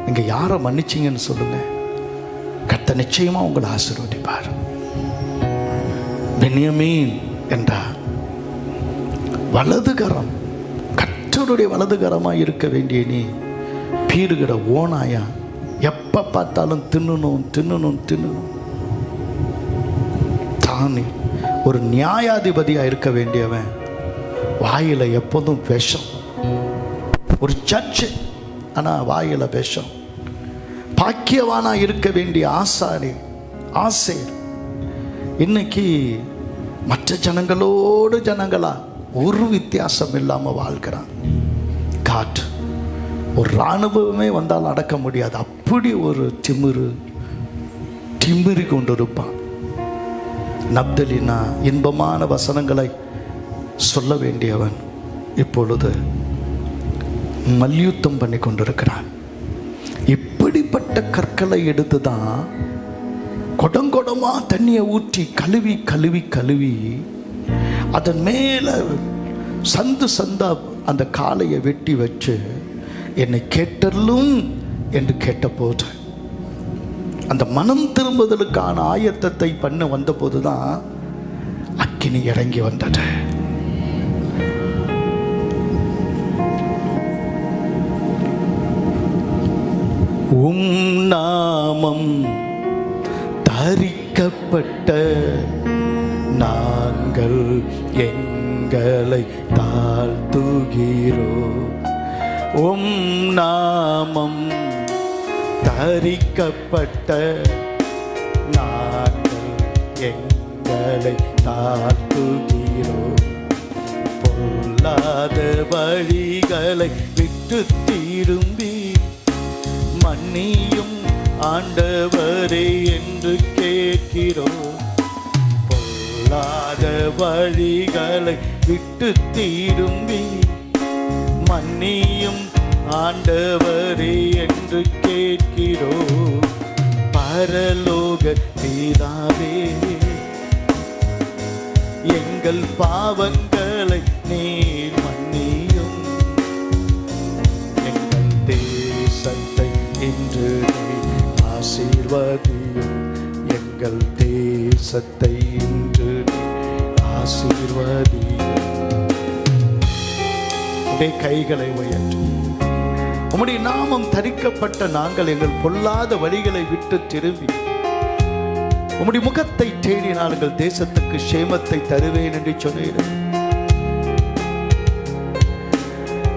நீங்கள் யாரை மன்னிச்சிங்கன்னு சொல்லுங்கள், கர்த்தர் நிச்சயமாக உங்களை ஆசீர்வதிப்பார். பென்யமீன் என்றார். வலதுகரம், கர்த்தருடைய வலதுகரமாக இருக்க வேண்டிய நீ பீறுகிற ஓனாயா, எப்போ பார்த்தாலும் தின்னணும். தானே ஒரு நியாயாதிபதியாக இருக்க வேண்டியவன் வாயில் எப்போதும் விஷம். ஒரு ஜட்ஜு ஆனால் வாயில் விஷம். பாக்கியவானா இருக்க வேண்டிய ஆசேர் இன்னைக்கு மற்ற ஜனங்களா ஒரு வித்தியாசம் இல்லாமல் வாழ்கிறான். காட் ஒரு இராணுவமே வந்தால் அடக்க முடியாது, அப்படி ஒரு திமிரி கொண்டு இருப்பான். நப்தலினா இன்பமான வசனங்களை சொல்ல வேண்டியவன் இப்பொழுது மல்யுத்தம் பண்ணி கொண்டிருக்கிறான். இப்படிப்பட்ட கற்களை எடுத்து தான் கொடங்கொடமா தண்ணியை ஊற்றி கழுவி அதன் மேலே சந்தா அந்த காளையை வெட்டி வச்சு என்னை கேட்டலும் என்று கேட்டபோது, அந்த மனம் திரும்புதலுக்கான ஆயத்தத்தை பண்ண வந்தபோது தான் அக்கினி இறங்கி வந்தது. நாமம் தரிக்கப்பட்ட நாங்கள் எங்களை தாழ்த்துகிறோம். நாமம் தரிக்கப்பட்ட நாங்கள் எங்களை தாழ்த்துகிறோம். பொல்லாத வழிகளை விட்டு திரும்பி மன்னியும் ஆண்டவரே என்று கேட்கிறோம். பொல்லாத வழிகளை விட்டு திரும்பி மன்னியும் ஆண்டவரே என்று கேட்கிறோம். பரலோக பிதாவே, எங்கள் பாவங்களை நீர் மன்னியும். எங்கள் தேசத்தை இன்று நீர் ஆசீர்வதியும். எங்கள் தேசத்தை இன்று நீர் ஆசீர்வதியும். உடைய கைகளை உயர்த்தும். உம்முடைய நாமம் தரிக்கப்பட்ட நாங்கள் எங்கள் பொல்லாத வழிகளை விட்டு திரும்பி உம்முடைய முகத்தை தேடி நாங்கள் தேசத்துக்கு சேமத்தை தருவேன் என்று சொன்னீர்கள்.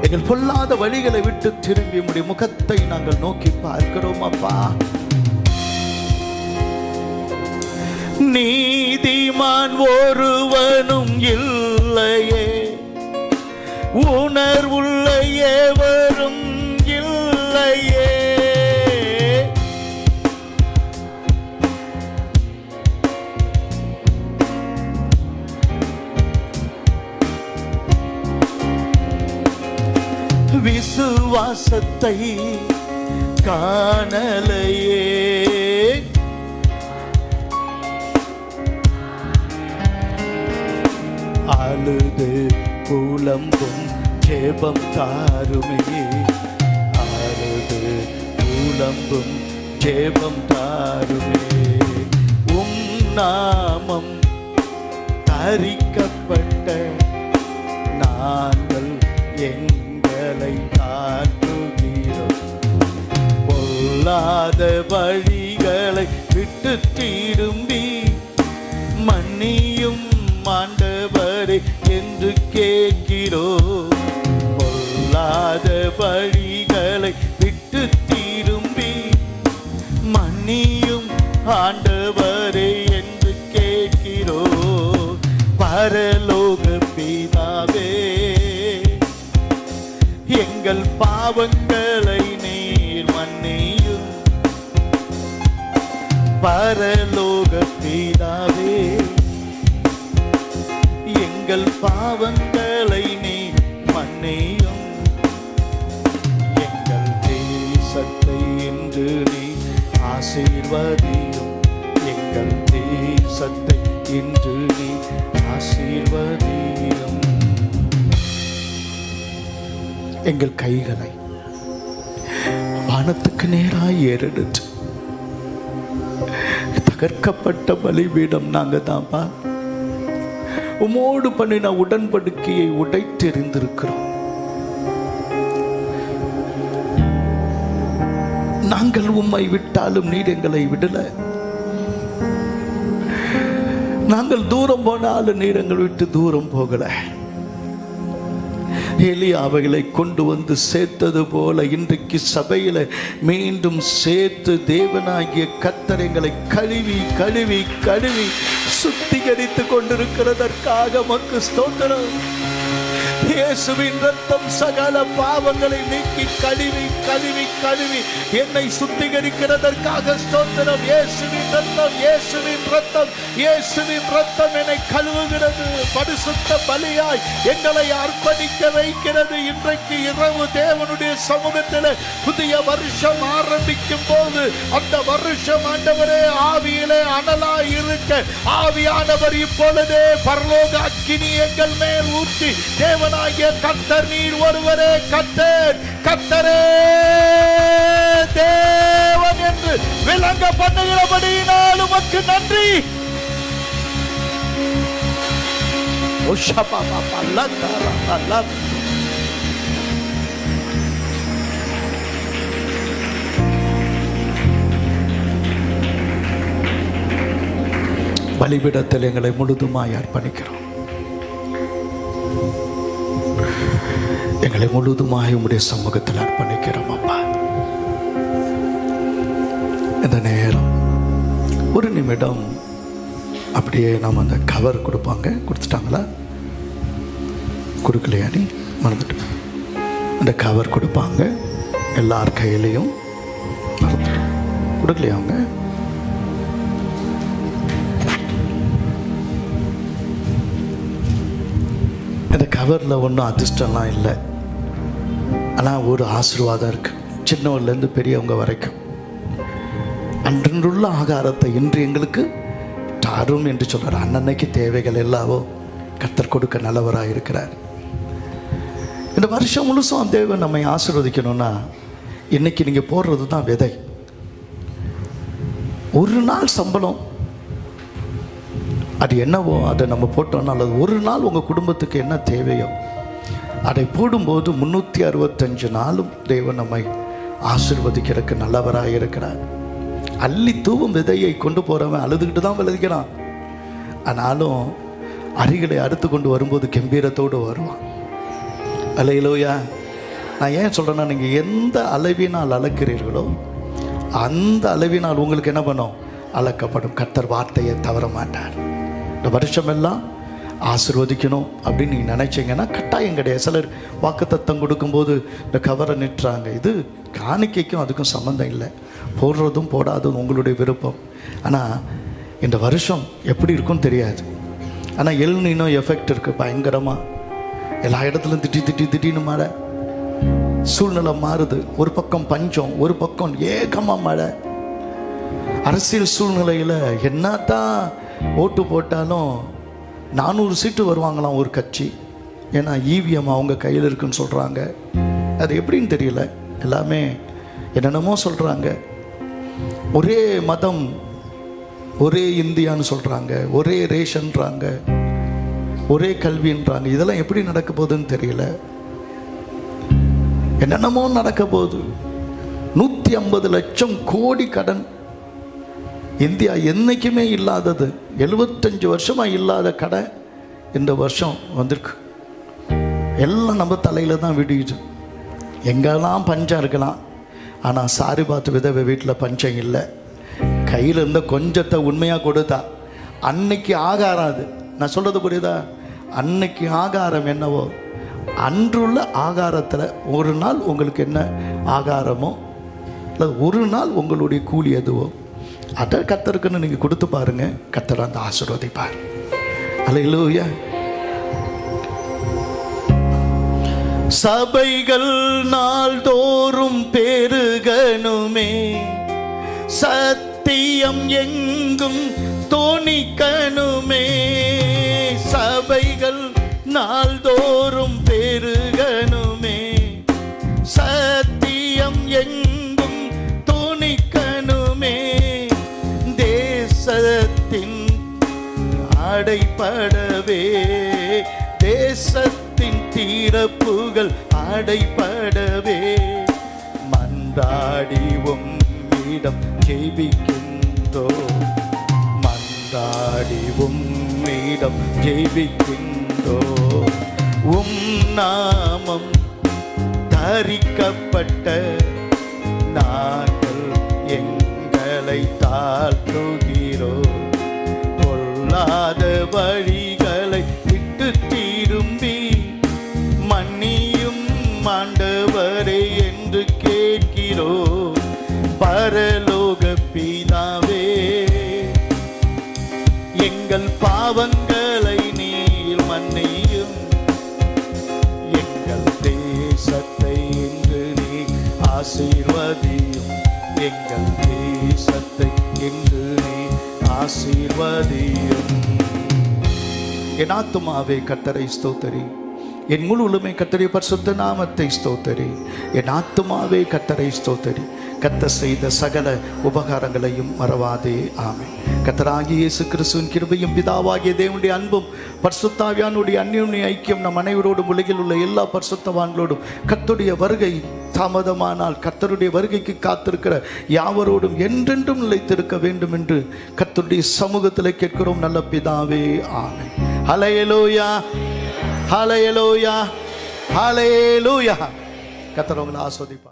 எங்கள் பொல்லாத வழிகளை விட்டு திரும்பி உம்முடைய முகத்தை நாங்கள் நோக்கி பார்க்கிறோம். அப்பா, நீதிமான் ஒருவனும் இல்லையே, உணர்வுள்ள எவரும் இல்லையே. விசுவாசத்தை காணலையே, அழுது புலம்பும் ஜெபம் தாருமே. அழுது புலம்பும் ஜெபம் தாருமே. உம் நாமம் தரிக்கப்பட்ட நாங்கள் எங்களை தாழ்த்துகிறோம். பொல்லாத வழிகளை விட்டு திரும்பி மன்னியும் ஆண்டவரே என்று கேட்கிறோம். பொல்லாத வழிகளை விட்டு திரும்பி மன்னியும் ஆண்டவரே என்று கேட்கிறோம். பரலோக பிதாவே, எங்கள் பாவங்களை நீர் மன்னியும். பரலோக பிதாவே, எங்கள் பாவங்களை நீ மன்னியும். எங்கள் தேசத்தை இன்று நீ ஆசீர்வதியும். எங்கள் தேசத்தை இன்று நீ ஆசீர்வதியும். எங்கள் கைகளை வானத்துக்கு நேராய் ஏறெடுத்து தகர்க்கப்பட்ட பலிபீடம் நாங்க தான்ப்பா. உமோடு பண்ணின உடன்படிக்கையை உடைத்தெறிந்திருக்கிறோம். நாங்கள் உம்மை விட்டாலும் நீர் எங்களை விடல. நாங்கள் தூரம் போனாலும் நீர் எங்களை விட்டு தூரம் போகல. எலியாவைகளை கொண்டு வந்து சேர்த்தது போல இன்றைக்கு சபையில மீண்டும் சேர்த்து தேவனாகிய கர்த்தர் எங்களை கழுவி கழுவி கழுவி சுத்திகரித்து கொண்டிருக்கிறதற்காக உமக்கு ஸ்தோத்திரம். இயேசுவின் ரத்தம் சகல பாவங்களை நீக்கி கழுவி கழுவி கழுவி என்னை சுத்திகரிக்கிறதற்காக ஸ்தோத்திரம். இயேசுவின் ரத்தம், இயேசுவின் ரத்தம், இயேசுவின் ரத்தம் என்னை கழுவுகிறது. பரிசுத்த பலியாய் எங்களை அர்ப்பணிக்க வைக்கிறது. இன்றைக்கு இரவு தேவனுடைய சமூகத்தில் புதிய வருஷம் ஆரம்பிக்கும் போது அந்த வருஷம் ஆண்டவரே ஆவியிலே அனலாய் இருக்க ஆவியானவர் இப்பொழுதே பரலோக அக்கினி எங்கள் மேல் ஊற்றி தேவனாகிய கர்த்தர் நீர் ஒருவரே கர்த்தர், கர்த்தரே தேவன் என்று விளங்க பண்ணுகிறபடியினால் உமக்கு நன்றி. பலிபீடத்தில் எங்களை முழுதுமாய் அர்ப்பணிக்கிறோம். எங்களை முழுதுமாய் உம்முடைய சமூகத்தில் அர்ப்பணிக்கிறோம். அப்பா, இந்த நேரம் ஒரு நிமிடம் அப்படியே நாம் அந்த கவர் கொடுப்பாங்க. கொடுத்துட்டாங்களா? கொடுக்கலையா? நீ மறந்துட்டு அந்த கவர் கொடுப்பாங்க எல்லார் கையிலையும். கொடுக்கலையா அவங்க? இந்த கவரில் ஒன்றும் அதிர்ஷ்டம்லாம் இல்லை, ஆனால் ஒரு ஆசீர்வாதம் இருக்குது. சின்னவர்லேருந்து பெரியவங்க வரைக்கும் அன்றுள்ள ஆகாரத்தை இன்று எங்களுக்கு தாரும் என்று சொல்கிறார். அன்னன்னைக்கு தேவைகள் எல்லாவோ கர்த்தர் கொடுக்க நல்லவராக இருக்கிறார். இந்த வருஷம் முழுசும் தேவன் நம்மை ஆசீர்வதிக்கணும்னா இன்னைக்கு நீங்கள் போடுறது தான் விதை. ஒரு நாள் சம்பளம் அது என்னவோ அதை நம்ம போட்டோம்னா, அல்லது ஒரு நாள் உங்கள் குடும்பத்துக்கு என்ன தேவையோ அதை போடும்போது 365 நாளும் தேவன் நம்மை ஆசீர்வதிக்கிறதுக்கு நல்லவராக இருக்கிறார். அள்ளி தூவும் விதையை கொண்டு போகிறவன் அழுதுகிட்டு தான் விளைவிக்கிறான். ஆனாலும் அரிகளை அறுத்து கொண்டு வரும்போது கம்பீரத்தோடு வருவான். அல்லேலூயா. நான் ஏன் சொல்கிறேன்னா, நீங்கள் எந்த அளவினால் அளக்கிறீர்களோ அந்த அளவினால் உங்களுக்கு என்ன பண்ணும்? அளக்கப்படும். கர்த்தர் வார்த்தையை தவற மாட்டார். இந்த வருஷமெல்லாம் ஆசீர்வதிக்கணும் அப்படின்னு நீங்கள் நினைச்சிங்கன்னா கட்டாயம் கிடையாது. சிலர் வாக்குத்தத்தம் கொடுக்கும்போது இந்த கவரை நிட்டுறாங்க. இது காணிக்கைக்கும் அதுக்கும் சம்மந்தம் இல்லை. போடுறதும் போடாததும் உங்களுடைய விருப்பம். ஆனால் இந்த வருஷம் எப்படி இருக்குன்னு தெரியாது. ஆனால் எல்னினோ எஃபெக்ட் இருக்குது பயங்கரமாக. எல்லா இடத்துலையும் திடீர்னு மழை, சூழ்நிலை மாறுது. ஒரு பக்கம் பஞ்சம், ஒரு பக்கம் ஏகமாக மழை. அரசியல் சூழ்நிலையில் என்னத்தான் ஓட்டு போட்டாலும் 400 சீட்டு வருவாங்களாம் ஒரு கட்சி. ஏன்னா EVM அவங்க கையில் இருக்குன்னு சொல்கிறாங்க. அது எப்படின்னு தெரியல. எல்லாமே என்னென்னமோ சொல்கிறாங்க. ஒரே மதம், ஒரே இந்தியான்னு சொல்கிறாங்க, ஒரே ரேஷன்றாங்க, ஒரே கல்வின்றாங்க. இதெல்லாம் எப்படி நடக்க போகுதுன்னு தெரியல. என்னென்னமோ நடக்க போகுது. 150 லட்சம் கோடி கடன். இந்தியா என்னைக்குமே இல்லாதது, 75 வருஷமாக இல்லாத கடன் இந்த வருஷம் வந்திருக்கு. எல்லாம் நம்ம தலையில் தான் விடியுது. எங்கெல்லாம் பஞ்சம் இருக்கலாம், ஆனால் சாரி பார்த்து விதவை வீட்டில் பஞ்சம் இல்லை. கையில் இருந்த கொஞ்சத்தை உண்மையாக கொடுத்தா அன்னைக்கு ஆகாரம். அது நான் சொல்கிறது புரியுதா? அன்னைக்கு ஆகாரம் என்னவோ அன்றுள்ள ஆகாரத்தில் ஒரு நாள் உங்களுக்கு என்ன ஆகாரமோ, இல்லை ஒரு நாள் உங்களுடைய கூலி எதுவோ அதை கர்த்தருக்குன்னு நீங்கள் கொடுத்து பாருங்க. கர்த்தர் அந்த ஆசீர்வதிப்பார். அல்லேலூயா. சபைகள் நாள்தோறும் பெருகணுமே, சத்தியம் எங்கும் தோணிக்கணுமே. சபைகள் நாள்தோறும் பெருகணுமே, சத்தியம் எங்கும் தோணிக்கணுமே. தேசத்தின் அடைபடவே, தேசத்தின் தீரப்புகள் அடைபடவே மன்றாடி உம்மிடம் ஜெபிக்கின்றோ, மன்றாடி உம்மிடம் ஜெபிக்கின்றோ. உம் நாமம் தரிக்கப்பட்ட நாங்கள் எங்களை தாழ்த்துகிறோம். பொல்லாத வழிகளை விட்டு திரும்பி மன்னியும் ஆண்டவரே என்று கேட்கிறோம். பரலோக பிதாவே, எங்கள் பாவங்களை நீர் மன்னியும். எங்கள் தேசத்தை இன்று நீ ஆசீர்வதியும். எங்கள் தேசத்தை இன்று நீ ஆசீர்வதியும். என் ஆத்துமாவே கர்த்தரை ஸ்தோத்தரி, என் முழு உலகமே கர்த்தருடைய பரிசுத்த நாமத்தை ஸ்தோத்தரி. என் ஆத்துமாவே கர்த்தரை ஸ்தோத்தரி, கர்த்தர் செய்த சகல உபகாரங்களையும் மறவாதே. ஆமென். கர்த்தராகிய இயேசு கிறிஸ்துவின் கிருபையும் பிதாவாகிய தேவனுடைய அன்பும் பரிசுத்தாவியானுடைய அந்யோன்ய ஐக்கியம் நம் அனைவரோடும் உலகில் உள்ள எல்லா பரிசுத்தவான்களோடும் கர்த்தருடைய வருகை தாமதமானால் கர்த்தருடைய வருகைக்கு காத்திருக்கிற யாவரோடும் என்றென்றும் நிலைத்திருக்க வேண்டும் என்று கர்த்தருடைய சமூகத்தில் கேட்கிறோம் நல்ல பிதாவே. ஆமென். ஹல்லேலூயா, ஹல்லேலூயா, ஹல்லேலூயா. கர்த்தர் உங்களை ஆசீர்வதிப்பார்.